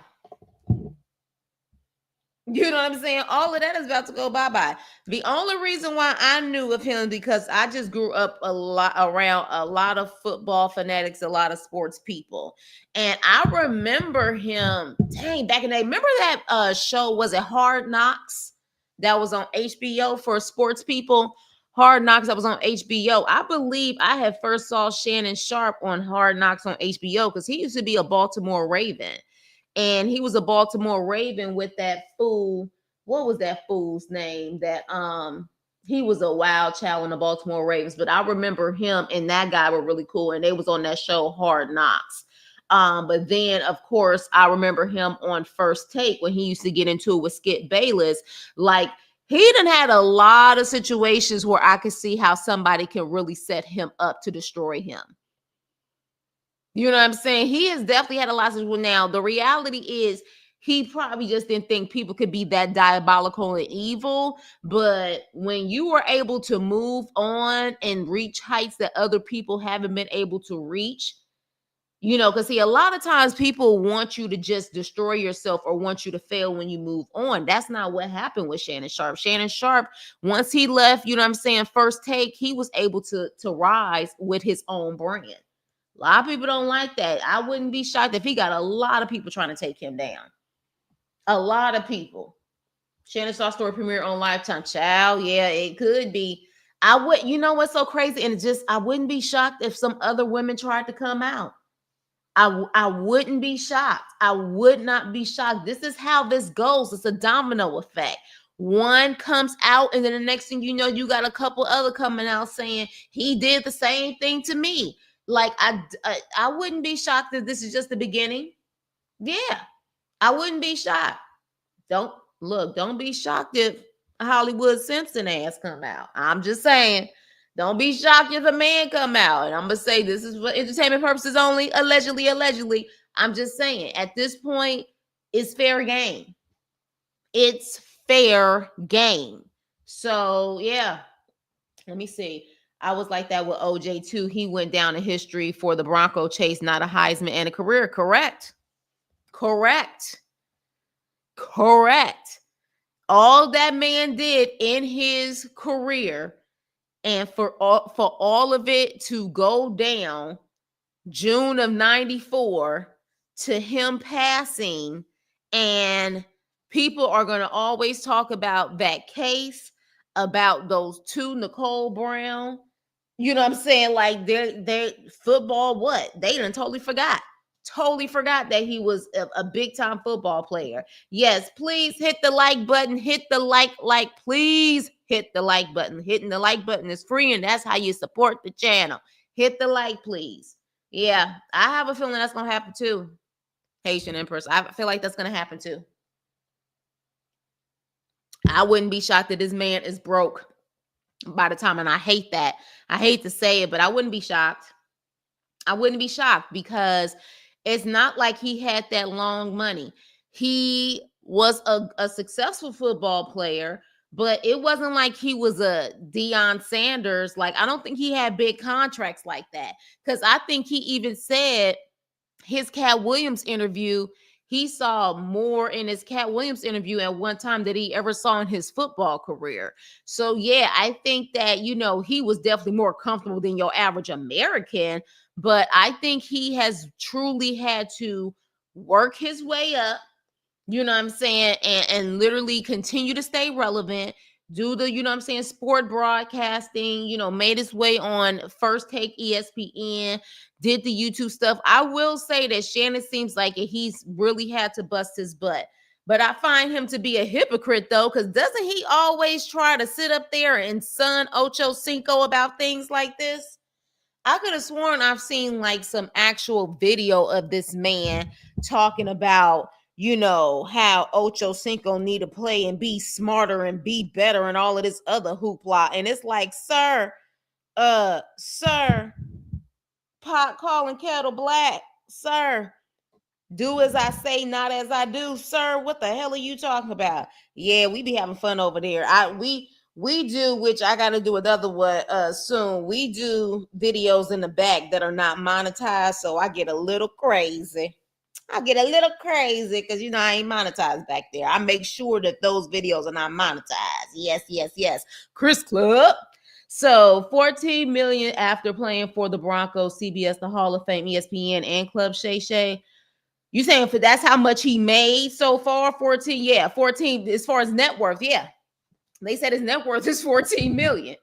You know what I'm saying? All of that is about to go bye-bye. The only reason why I knew of him because I just grew up around a lot of football fanatics, a lot of sports people. And I remember him, back in the day. Remember that show, was it Hard Knocks? That was on HBO for sports people. Hard Knocks, that was on HBO. I believe I had first saw Shannon Sharpe on Hard Knocks on HBO because he used to be a Baltimore Raven. And he was a Baltimore Raven with that fool. What was that fool's name? That he was a wild child in the Baltimore Ravens. But I remember him and that guy were really cool. And they was on that show Hard Knocks. But then, of course, I remember him on First Take when he used to get into it with Skip Bayless. He done had a lot of situations where I could see how somebody can really set him up to destroy him. You know what I'm saying? He has definitely had a lot of well, now. The reality is he probably just didn't think people could be that diabolical and evil. But when you are able to move on and reach heights that other people haven't been able to reach, you know, because see, a lot of times people want you to just destroy yourself or want you to fail when you move on. That's not what happened with Shannon Sharpe. Shannon Sharpe, once he left, you know what I'm saying, First Take, he was able to rise with his own brand. A lot of people don't like that. I wouldn't be shocked if he got a lot of people trying to take him down. A lot of people. Shannon Sharpe story premiere on Lifetime. Child, yeah, it could be. I would, you know what's so crazy? And just, I wouldn't be shocked if some other women tried to come out. I wouldn't be shocked. I would not be shocked. This is how this goes. It's a domino effect. One comes out, and then the next thing you know, you got a couple other coming out saying he did the same thing to me. Like I wouldn't be shocked if this is just the beginning. Yeah, I wouldn't be shocked. Don't be shocked if Hollywood Simpson ass come out. I'm just saying. Don't be shocked if a man come out. And I'm going to say this is for entertainment purposes only. Allegedly. I'm just saying at this point, it's fair game. It's fair game. So, yeah. Let me see. I was like that with OJ too. He went down in history for the Bronco chase, not a Heisman and a career. Correct. All that man did in his career, and for all of it to go down June of 94 to him passing, and people are going to always talk about that case, about those two Nicole Brown. You know what I'm saying? Like they're football, what? They done totally forgot that he was a big time football player. Yes, please hit the like button. Hit the please hit the like button. Hitting the like button is free, and that's how you support the channel. Hit the like, please. Yeah, I have a feeling that's gonna happen too. Haitian Empress. I feel like that's gonna happen too. I wouldn't be shocked that this man is broke by the time, and I hate that. I hate to say it, but I wouldn't be shocked. I wouldn't be shocked because it's not like he had that long money. He was a successful football player, but it wasn't like he was a Deion Sanders. Like, I don't think he had big contracts like that. Because I think he even said his Cat Williams interview, he saw more in his Cat Williams interview at one time that he ever saw in his football career. So, yeah, I think that, you know, he was definitely more comfortable than your average American. But I think he has truly had to work his way up, you know what I'm saying, and literally continue to stay relevant, do the, you know what I'm saying, sport broadcasting, you know, made his way on First Take ESPN, did the YouTube stuff. I will say that Shannon seems like he's really had to bust his butt. But I find him to be a hypocrite, though, because doesn't he always try to sit up there and son Ocho Cinco about things like this? I could have sworn I've seen like some actual video of this man talking about, you know, how Ocho Cinco need to play and be smarter and be better and all of this other hoopla. And it's like, sir, pot calling kettle black, sir. Do as I say, not as I do, sir. What the hell are you talking about? Yeah, we be having fun over there. We do, which I got to do another one soon. We do videos in the back that are not monetized, so I get a little crazy. Because, you know, I ain't monetized back there. I make sure that those videos are not monetized. Yes. Chris Club. So 14 million after playing for the Broncos, CBS, the Hall of Fame, ESPN, and Club Shay Shay. You saying for that's how much he made so far? 14, yeah, 14 as far as net worth, yeah. They said his net worth is 14 million.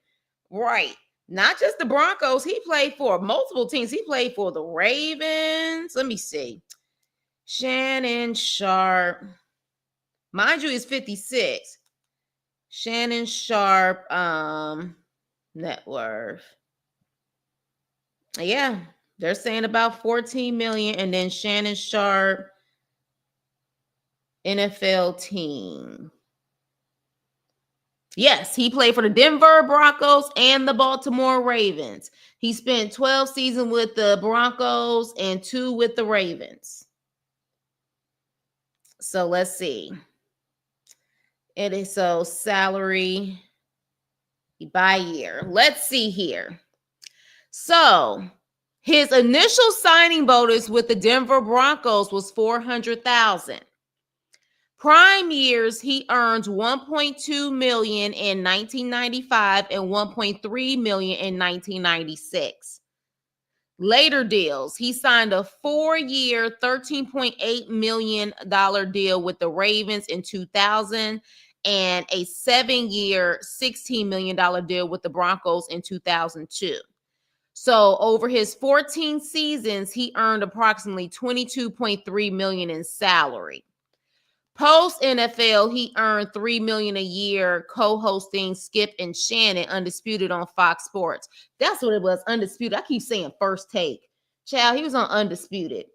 Right. Not just the Broncos. He played for multiple teams. He played for the Ravens. Let me see. Shannon Sharpe. Mind you, he's 56. Shannon Sharpe net worth. Yeah. They're saying about 14 million, and then Shannon Sharpe NFL team. Yes, he played for the Denver Broncos and the Baltimore Ravens. He spent 12 seasons with the Broncos and 2 with the Ravens. So let's see. It is so salary by year. Let's see here. So his initial signing bonus with the Denver Broncos was $400,000. Prime years, he earned $1.2 million in 1995 and $1.3 million in 1996. Later deals, he signed a 4-year, $13.8 million deal with the Ravens in 2000 and a 7-year, $16 million deal with the Broncos in 2002. So over his 14 seasons, he earned approximately $22.3 million in salary. Post NFL, he earned $3 million a year co-hosting Skip and Shannon Undisputed on Fox Sports. That's what it was, Undisputed. I keep saying First Take. Child, he was on Undisputed.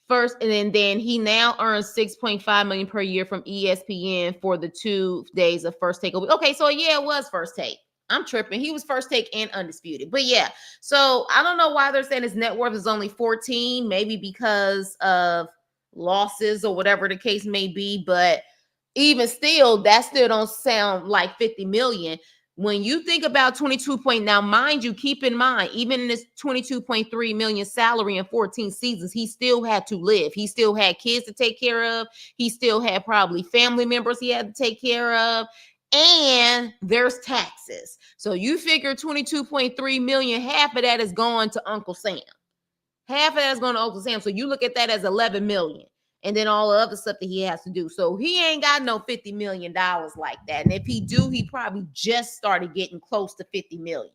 First, and then he now earns $6.5 million per year from ESPN for the 2 days of First Take. Okay, so yeah, it was First Take. I'm tripping. He was First Take and Undisputed. But yeah, so I don't know why they're saying his net worth is only 14, maybe because of losses or whatever the case may be, but even still, that still don't sound like 50 million. When you think about 22 point, now mind you, keep in mind, even in this 22.3 million salary in 14 seasons, he still had to live. He still had kids to take care of. He still had probably family members he had to take care of. And there's taxes. So you figure 22.3 million, half of that is going to Uncle Sam. Half of that is going to Uncle Sam. So you look at that as 11 million. And then all the other stuff that he has to do. So he ain't got no $50 million like that. And if he do, he probably just started getting close to 50 million.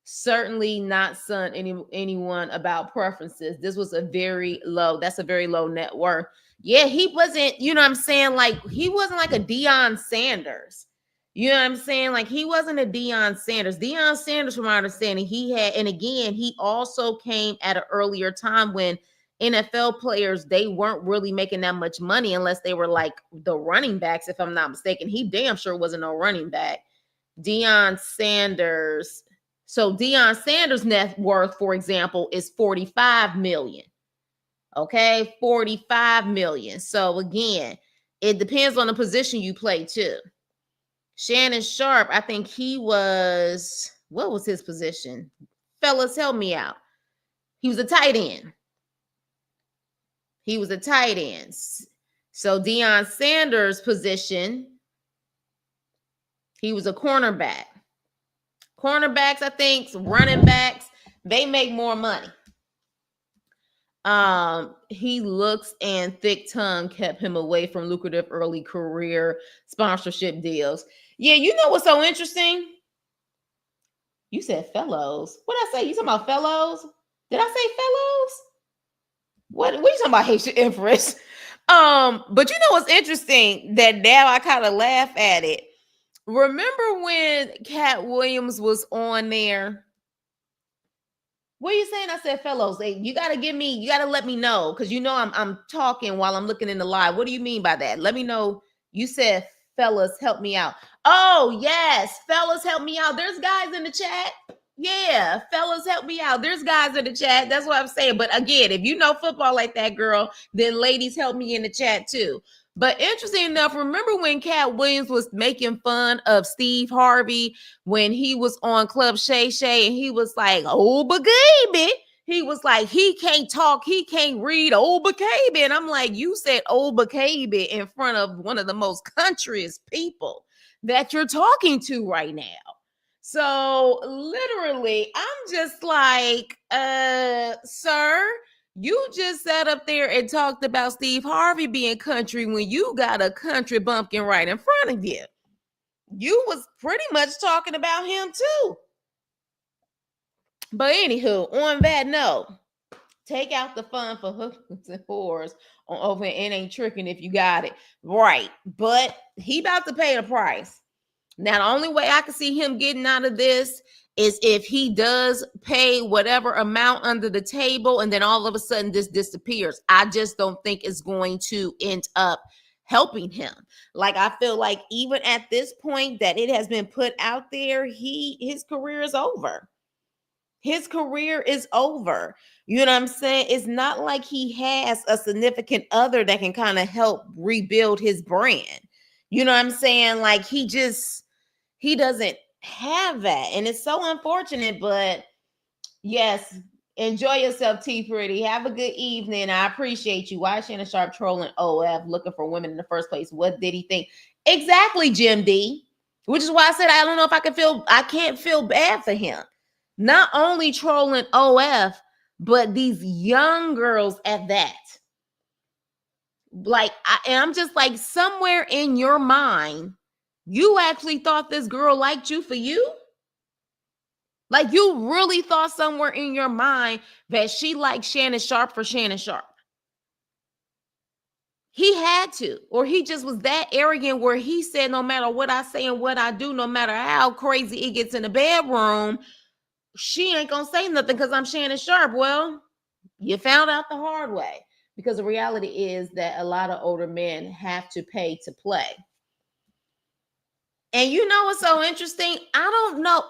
Certainly not son anyone about preferences. This was a very low, that's a very low net worth. Yeah, he wasn't, you know what I'm saying? Like, he wasn't like a Deion Sanders. You know what I'm saying? Like, he wasn't a Deion Sanders. Deion Sanders, from my understanding, he had, and again, he also came at an earlier time when NFL players, they weren't really making that much money unless they were like the running backs, if I'm not mistaken. He damn sure wasn't no running back. Deion Sanders. So Deion Sanders' net worth, for example, is 45 million. Okay, 45 million. So again, it depends on the position you play too. Shannon Sharpe, I think he was, what was his position? Fellas, help me out. He was a tight end. He was a tight end. So Deion Sanders' position, he was a cornerback. Cornerbacks, I think, running backs, they make more money. He looks and thick tongue kept him away from lucrative early career sponsorship deals. Yeah, you know what's so interesting? You said fellows. What did I say? You talking about fellows? Did I say fellows? What are you talking about, Haitian Empress? But you know what's interesting? That now I kind of laugh at it. Remember when Cat Williams was on there? What are you saying? I said fellows. Hey, you gotta let me know, because you know I'm talking while I'm looking in the live. What do you mean by that? Let me know. You said fellas, help me out. Oh yes, fellas, help me out. There's guys in the chat. Yeah, fellas, help me out. There's guys in the chat. That's what I'm saying. But again, if you know football like that, girl, then ladies, help me in the chat too. But interesting enough, remember when Cat Williams was making fun of Steve Harvey when he was on Club Shay Shay, and he was like, oh, baby. He was like, he can't talk, he can't read, oh, baby. And I'm like, you said oh, baby in front of one of the most countryest people that you're talking to right now. So literally, I'm just like, sir, you just sat up there and talked about Steve Harvey being country when you got a country bumpkin right in front of you. You was pretty much talking about him too. But anywho, on that note, take out the fun for hookers and whores on over, and it ain't tricking if you got it right. But he about to pay the price. Now, the only way I can see him getting out of this is if he does pay whatever amount under the table and then all of a sudden this disappears. I just don't think it's going to end up helping him. Like, I feel like even at this point that it has been put out there, his career is over. His career is over. You know what I'm saying? It's not like he has a significant other that can kind of help rebuild his brand. You know what I'm saying? Like, he doesn't have that. And it's so unfortunate, but yes, enjoy yourself, T Pretty. Have a good evening. I appreciate you. Why is Shannon Sharpe trolling OF looking for women in the first place? What did he think? Exactly, Jim D. Which is why I said I don't know if I can't feel bad for him. Not only trolling OF, but these young girls at that. Like, I'm just like, somewhere in your mind, you actually thought this girl liked you for you? Like, you really thought somewhere in your mind that she liked Shannon Sharpe for Shannon Sharpe? He had to, or he just was that arrogant where he said, no matter what I say and what I do, no matter how crazy it gets in the bedroom, she ain't gonna say nothing because I'm Shannon Sharpe. Well, you found out the hard way, because the reality is that a lot of older men have to pay to play. And you know what's so interesting? I don't know.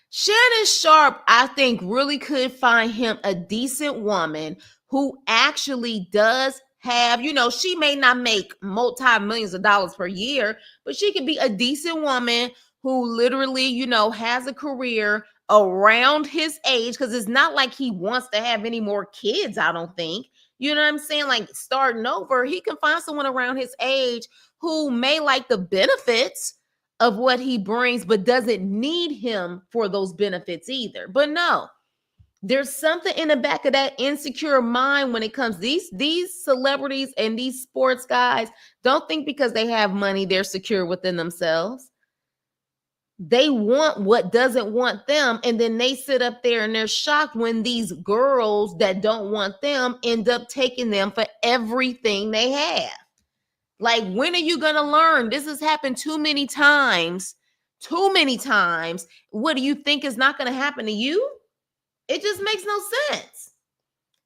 Shannon Sharpe, I think, really could find him a decent woman who actually does have, she may not make multi-millions of dollars per year, but she could be a decent woman who literally, has a career around his age, because it's not like he wants to have any more kids, I don't think. You know what I'm saying? Like, starting over, he can find someone around his age who may like the benefits of what he brings, but doesn't need him for those benefits either. But no, there's something in the back of that insecure mind when it comes to these celebrities and these sports guys. Don't think because they have money, they're secure within themselves. They want what doesn't want them, and then they sit up there and they're shocked when these girls that don't want them end up taking them for everything they have. Like, when are you going to learn? This has happened too many times. Too many times. What do you think is not going to happen to you? It just makes no sense.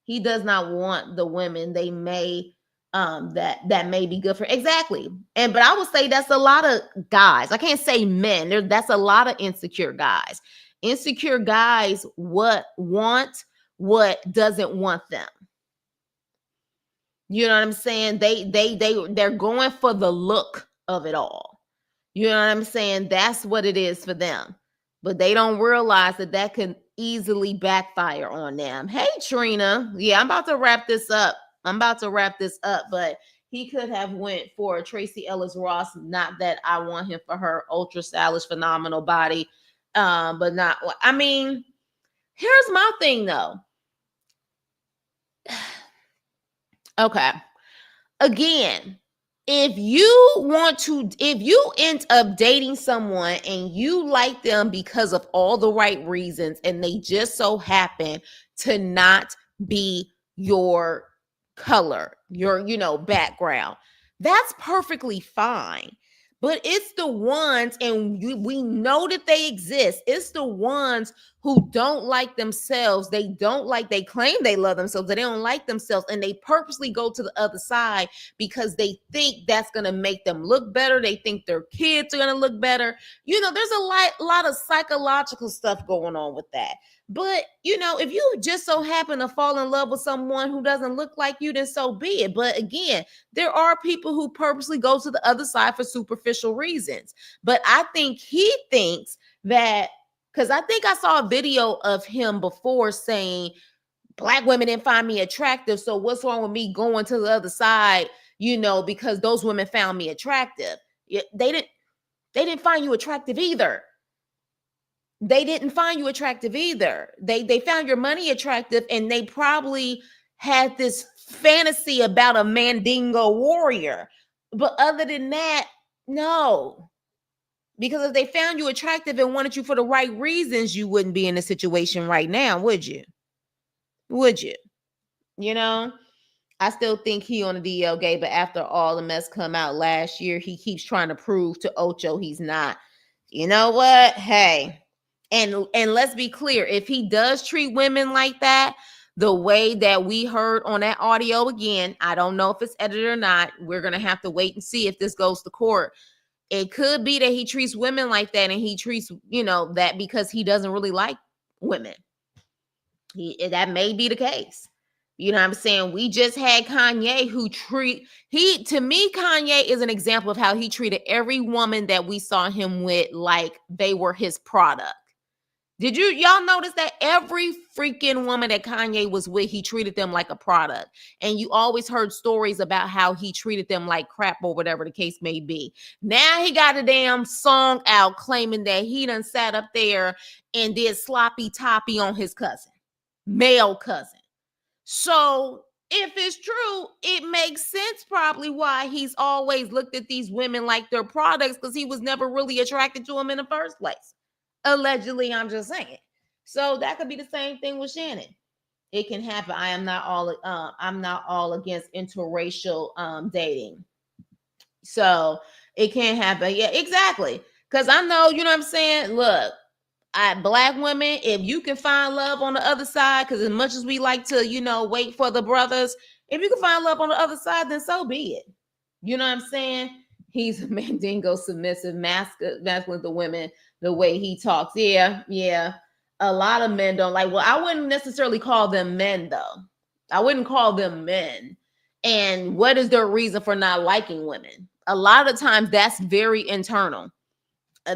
He does not want the women they may that may be good for. Exactly. But I would say that's a lot of guys. I can't say men. That's a lot of insecure guys. Insecure guys what doesn't want them. You know what I'm saying? They're going for the look of it all. You know what I'm saying? That's what it is for them. But they don't realize that can easily backfire on them. Hey, Trina. Yeah, I'm about to wrap this up. But he could have went for Tracy Ellis Ross. Not that I want him for her ultra stylish, phenomenal body. But not, I mean, here's my thing though. Okay. Again, if you end up dating someone and you like them because of all the right reasons, and they just so happen to not be your color, your, background, that's perfectly fine. But it's the ones, and we know that they exist. It's the ones who don't like themselves. They claim they love themselves, but they don't like themselves. And they purposely go to the other side because they think that's going to make them look better. They think their kids are going to look better. There's a lot of psychological stuff going on with that. But, if you just so happen to fall in love with someone who doesn't look like you, then so be it. But again, there are people who purposely go to the other side for superficial reasons. But I think he thinks that, because I think I saw a video of him before saying, Black women didn't find me attractive, so what's wrong with me going to the other side, because those women found me attractive. They didn't find you attractive either. They didn't find you attractive either. They found your money attractive, and they probably had this fantasy about a Mandingo warrior. But other than that, no. Because if they found you attractive and wanted you for the right reasons, you wouldn't be in a situation right now, would you? Would you? I still think he on the DL gay, but after all the mess come out last year, he keeps trying to prove to Ocho he's not. You know what? Hey. And let's be clear, if he does treat women like that, the way that we heard on that audio again, I don't know if it's edited or not. We're going to have to wait and see if this goes to court. It could be that he treats women like that and he treats, that because he doesn't really like women. That may be the case. You know what I'm saying? We just had Kanye to me, Kanye is an example of how he treated every woman that we saw him with like they were his product. Did y'all notice that every freaking woman that Kanye was with, he treated them like a product? And you always heard stories about how he treated them like crap or whatever the case may be. Now he got a damn song out claiming that he done sat up there and did sloppy toppy on his cousin, male cousin. So if it's true, it makes sense probably why he's always looked at these women like they're products, because he was never really attracted to them in the first place. Allegedly, I'm just saying. So that could be the same thing with Shannon. It can happen. I'm not all against interracial dating. So it can happen. Yeah, exactly. Because I know, you know what I'm saying? Look, Black women, if you can find love on the other side, because as much as we like to, wait for the brothers, if you can find love on the other side, then so be it. You know what I'm saying? He's a mandingo, submissive, masculine to women, the way he talks. Yeah. A lot of men don't like. Well, I wouldn't necessarily call them men, though. I wouldn't call them men. And what is their reason for not liking women? A lot of times that's very internal.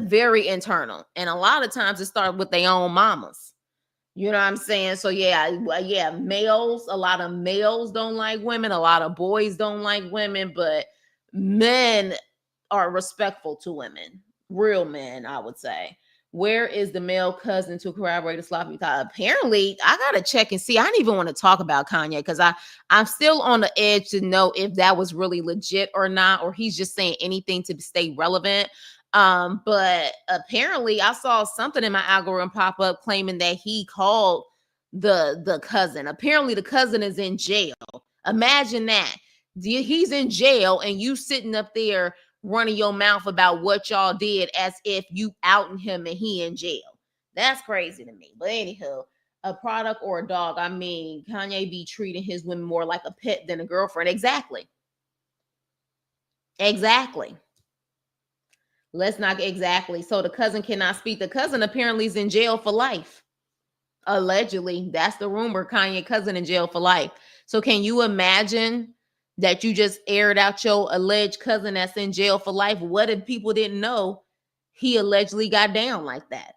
Very internal. And a lot of times it starts with their own mamas. You know what I'm saying? So yeah, males, a lot of males don't like women. A lot of boys don't like women, but men are respectful to women. Real men, I would say. Where is the male cousin to corroborate the sloppy top? Apparently, I gotta check and see. I don't even want to talk about Kanye because I'm still on the edge to know if that was really legit or not, or he's just saying anything to stay relevant. But apparently I saw something in my algorithm pop up claiming that he called the cousin. Apparently the cousin is in jail. Imagine that. He's in jail and you sitting up there running your mouth about what y'all did as if you outing him and he in jail. That's crazy to me. But anywho, a product or a dog. I mean, Kanye be treating his women more like a pet than a girlfriend. Exactly. Let's not exactly. So the cousin cannot speak. The cousin apparently is in jail for life. Allegedly. That's the rumor. Kanye cousin in jail for life. So can you imagine that you just aired out your alleged cousin that's in jail for life? What if people didn't know he allegedly got down like that?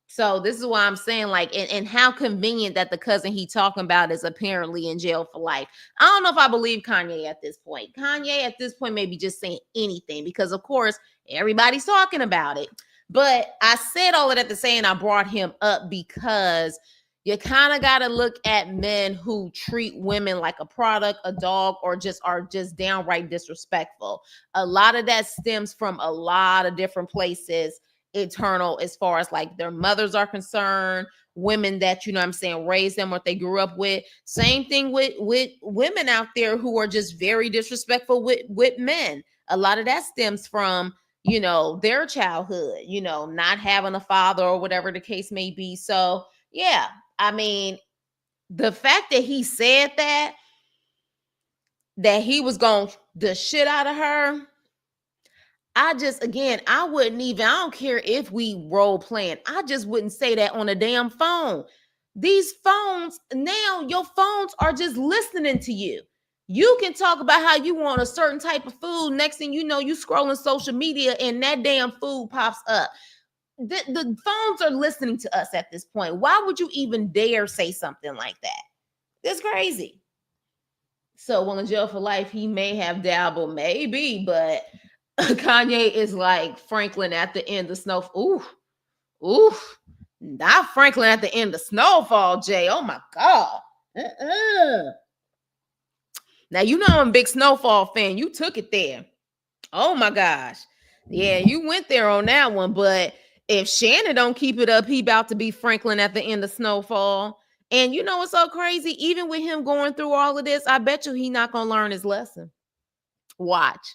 So this is why I'm saying, like, and how convenient that the cousin he talking about is apparently in jail for life. I don't know if I believe Kanye at this point. Kanye at this point may be just saying anything because, of course, everybody's talking about it. But I said all of that to say, and I brought him up because you kind of got to look at men who treat women like a product, a dog, or are just downright disrespectful. A lot of that stems from a lot of different places. Eternal as far as like their mothers are concerned, women that, you know what I'm saying, raised them, what they grew up with. Same thing with women out there who are just very disrespectful with men. A lot of that stems from, their childhood, not having a father or whatever the case may be. So yeah, I mean, the fact that he said that he was going the shit out of her, I don't care if we role playing. I just wouldn't say that on a damn phone. These phones, now your phones are just listening to you. You can talk about how you want a certain type of food. Next thing you know, you scrolling social media and that damn food pops up. The phones are listening to us at this point. Why would you even dare say something like that? That's crazy. So, in jail for life, he may have dabbled, maybe, but Kanye is like Franklin at the end of Snow. Ooh, not Franklin at the end of Snowfall, Jay. Oh my God. Now, I'm a big Snowfall fan. You took it there. Oh my gosh. Yeah, you went there on that one. But if Shannon don't keep it up, he about to be Franklin at the end of Snowfall. And you know what's so crazy? Even with him going through all of this, I bet you he's not going to learn his lesson. Watch.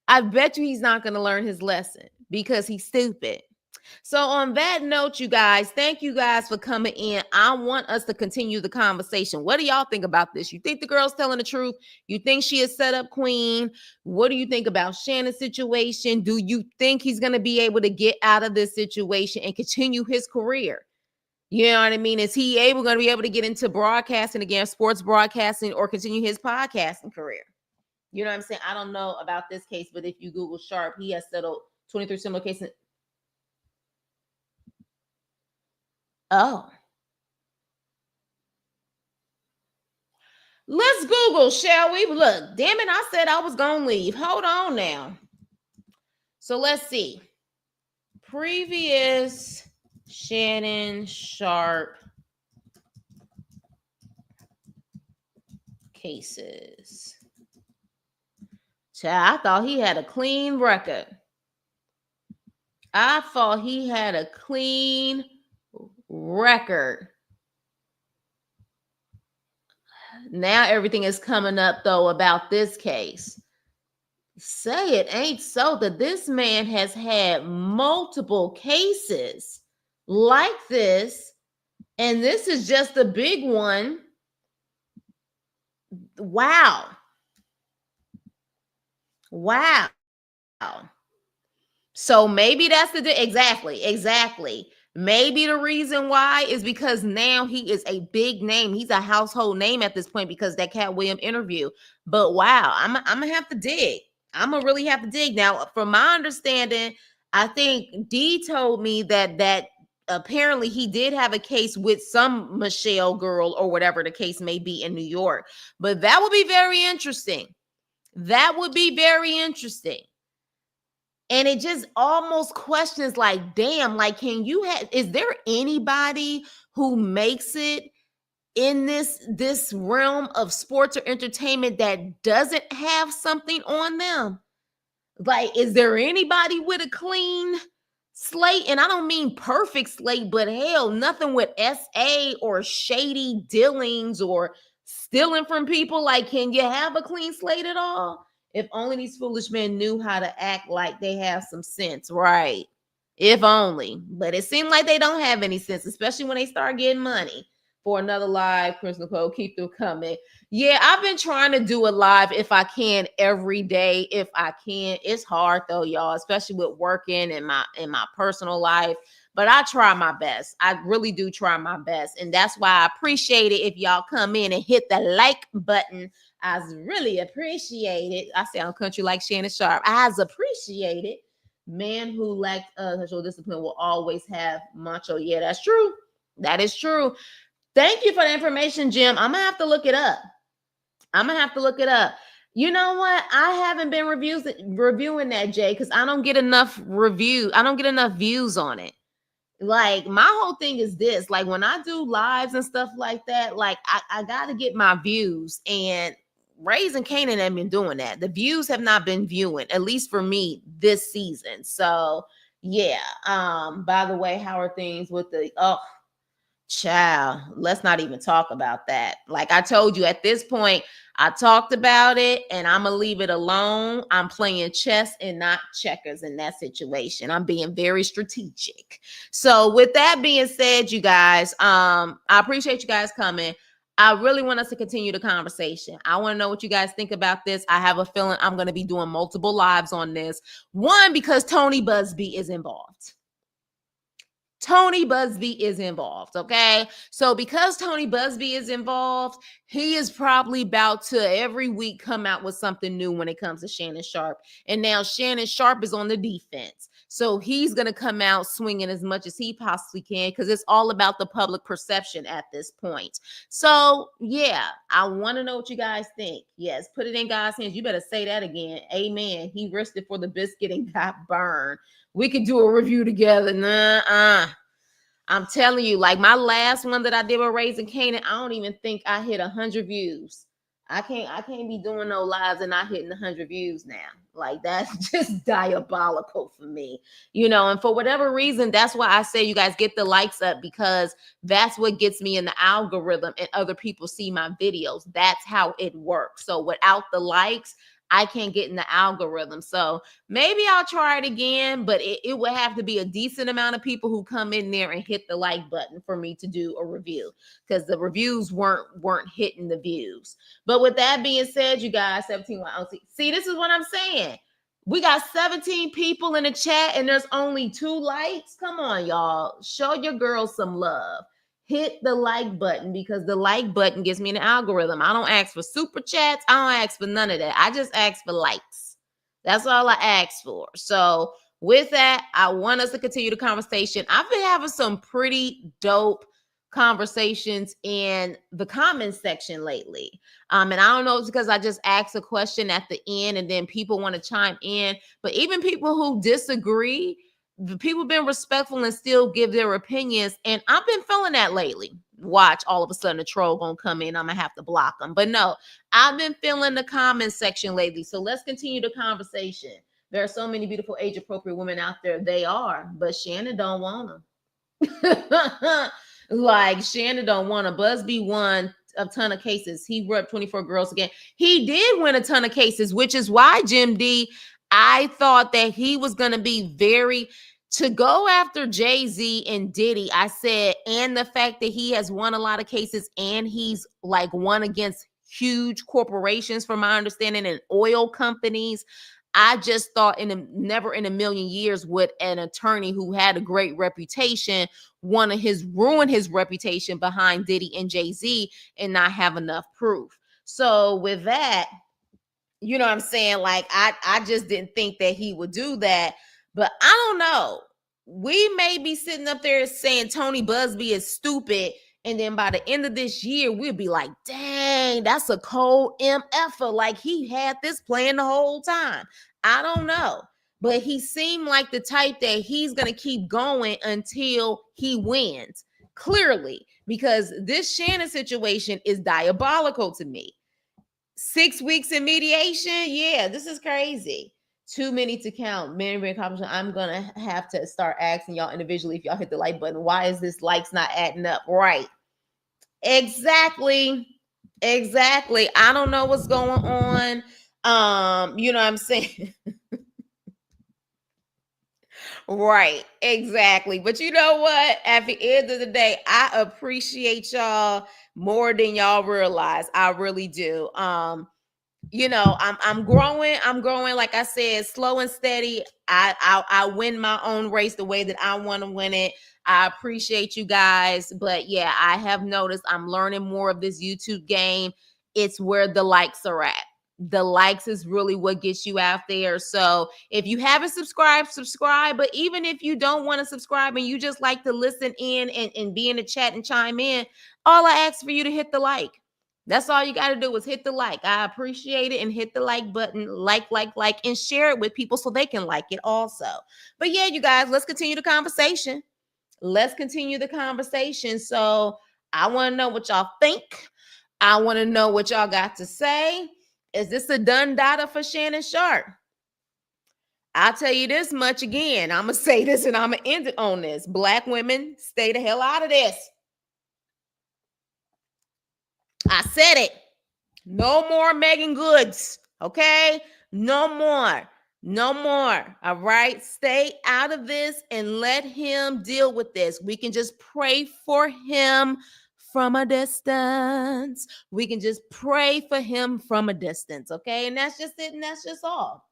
I bet you he's not going to learn his lesson because he's stupid. So on that note, you guys, thank you guys for coming in. I want us to continue the conversation. What do y'all think about this? You think the girl's telling the truth? You think she is set up queen? What do you think about Shannon's situation? Do you think he's going to be able to get out of this situation and continue his career? You know what I mean? Is he going to be able to get into broadcasting again, sports broadcasting, or continue his podcasting career? You know what I'm saying? I don't know about this case, but if you Google Sharpe, he has settled 23 similar cases. Oh. Let's Google, shall we? Look, damn it, I said I was going to leave. Hold on now. So let's see. Previous Shannon Sharpe cases. I thought he had a clean record. I thought he had a clean record. Now everything is coming up, though, about this case. Say it ain't so that this man has had multiple cases like this, and this is just a big one. Wow. Wow. So maybe that's exactly. Maybe the reason why is because now he is a big name. He's a household name at this point because that Cat Williams interview. But wow, I'm gonna have to dig. I'm gonna really have to dig. Now, from my understanding, I think Dee told me that apparently he did have a case with some Michelle girl or whatever the case may be in New York. But that would be very interesting. That would be very interesting. And it just almost questions like, damn, like, is there anybody who makes it in this realm of sports or entertainment that doesn't have something on them? Like, is there anybody with a clean slate? And I don't mean perfect slate, but hell, nothing with SA or shady dealings or stealing from people. Like, can you have a clean slate at all? If only these foolish men knew how to act like they have some sense, right? If only. But it seemed like they don't have any sense, especially when they start getting money. For another live, Chris Nicole, keep them coming. Yeah, I've been trying to do a live if I can every day. If I can, it's hard though, y'all, especially with working in my personal life. But I try my best. I really do try my best, and that's why I appreciate it if y'all come in and hit the like button. I really appreciate it. I sound country like Shannon Sharpe. I appreciate it. Man who lacks sexual discipline will always have macho. Yeah, that's true. That is true. Thank you for the information, Jim. I'm gonna have to look it up. You know what? I haven't been reviewing that, Jay, because I don't get enough reviews. I don't get enough views on it. Like, my whole thing is this. Like, when I do lives and stuff like that, like, I got to get my views. And Raising Canaan have been doing that. The views have not been viewing, at least for me, this season. So, yeah. By the way, how are things with the... Child, let's not even talk about that. Like I told you, at this point, I talked about it and I'm gonna leave it alone. I'm playing chess and not checkers in that situation. I'm being very strategic. So with that being said, you guys, I appreciate you guys coming. I really want us to continue the conversation. I want to know what you guys think about this. I have a feeling I'm going to be doing multiple lives on this. One, because Tony Busby is involved. Tony Busby is involved, okay? So because Tony Busby is involved, he is probably about to every week come out with something new when it comes to Shannon Sharpe. And now Shannon Sharpe is on the defense. So he's going to come out swinging as much as he possibly can because it's all about the public perception at this point. So, yeah, I want to know what you guys think. Yes, put it in God's hands. You better say that again. Amen. He risked it for the biscuit and got burned. We could do a review together. I'm telling you, like my last one that I did with Raising Canaan, I don't even think I hit 100 views. I can't be doing no lives and not hitting 100 views now. Like, that's just diabolical for me, you know. And for whatever reason, that's why I say you guys get the likes up, because that's what gets me in the algorithm and other people see my videos. That's how it works. So without the likes, I can't get in the algorithm. So maybe I'll try it again, but it would have to be a decent amount of people who come in there and hit the like button for me to do a review, because the reviews weren't hitting the views. But with that being said, you guys, 17, see, this is what I'm saying. We got 17 people in the chat and there's only 2 likes. Come on, y'all. Show your girls some love. Hit the like button, because the like button gives me an algorithm. I don't ask for super chats. I don't ask for none of that. I just ask for likes. That's all I ask for. So with that, I want us to continue the conversation. I've been having some pretty dope conversations in the comments section lately. And I don't know if it's because I just asked a question at the end and then people want to chime in, but even people who disagree, the people have been respectful and still give their opinions. And I've been feeling that lately. Watch, all of a sudden a troll gonna come in. I'm gonna have to block them. But no, I've been feeling the comments section lately. So let's continue the conversation. There are so many beautiful age-appropriate women out there. They are, but Shannon don't want them. Like Shannon don't want to. Busby won a ton of cases. He repped 24 girls again. He did win a ton of cases, which is why, Jim D, I thought that he was going to be very, to go after Jay-Z and Diddy. I said, and the fact that he has won a lot of cases and he's like won against huge corporations, from my understanding, and oil companies. I just thought never in a million years would an attorney who had a great reputation want to ruin his reputation behind Diddy and Jay-Z and not have enough proof. So with that, you know what I'm saying? Like, I just didn't think that he would do that. But I don't know. We may be sitting up there saying Tony Busby is stupid. And then by the end of this year, we'll be like, dang, that's a cold MFer. Like, he had this plan the whole time. I don't know. But he seemed like the type that he's going to keep going until he wins. Clearly, because this Shannon situation is diabolical to me. 6 weeks in mediation. Yeah, this is crazy. Too many to count. Many accomplishments. I'm gonna have to start asking y'all individually, if y'all hit the like button, why is this likes not adding up? Right. Exactly. I don't know what's going on. You know what I'm saying? Right, exactly. But you know what? At the end of the day, I appreciate y'all more than y'all realize. I really do. You know, I'm growing. Like I said, slow and steady. I win my own race the way that I want to win it. I appreciate you guys, but yeah, I have noticed I'm learning more of this YouTube game. It's where the likes are at. The likes is really what gets you out there. So if you haven't subscribed, subscribe. But even if you don't want to subscribe and you just like to listen in and be in the chat and chime in, all I ask for you to hit the like. That's all you got to do is hit the like. I appreciate it, and hit the like button, like, and share it with people so they can like it also. But yeah, you guys, let's continue the conversation. So I want to know what y'all think. I want to know what y'all got to say. Is this a done data for Shannon Sharpe? I'll tell you this much again. I'm going to say this and I'm going to end it on this. Black women, stay the hell out of this. I said it. No more Megan Goods. Okay? No more. All right? Stay out of this and let him deal with this. We can just pray for him from a distance. Okay? And that's just it. And that's just all.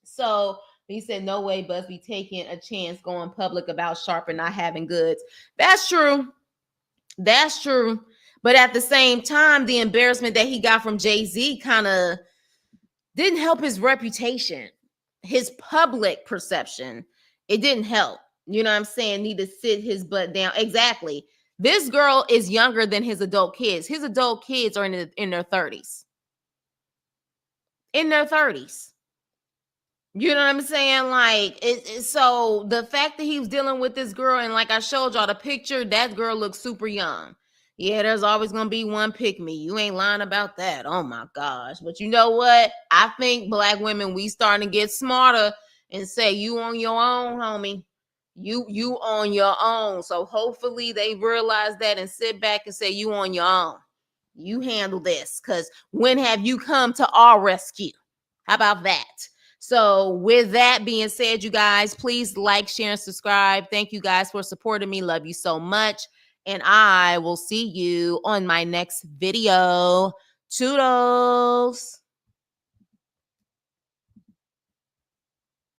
So he said, no way Busby taking a chance going public about Sharpe and not having goods. That's true. But at the same time, the embarrassment that he got from Jay-Z kind of didn't help his reputation, his public perception. It didn't help. You know what I'm saying? Need to sit his butt down. Exactly. This girl is younger than his adult kids. His adult kids are in their 30s. You know what I'm saying? Like, so the fact that he was dealing with this girl, and like I showed y'all the picture, that girl looks super young. Yeah, there's always going to be one pick me. You ain't lying about that. Oh my gosh. But you know what? I think Black women, we starting to get smarter and say, you on your own, homie. You on your own. So hopefully they realize that and sit back and say, you on your own. You handle this. Because when have you come to our rescue? How about that? So with that being said, you guys, please like, share, and subscribe. Thank you guys for supporting me. Love you so much. And I will see you on my next video. Toodles.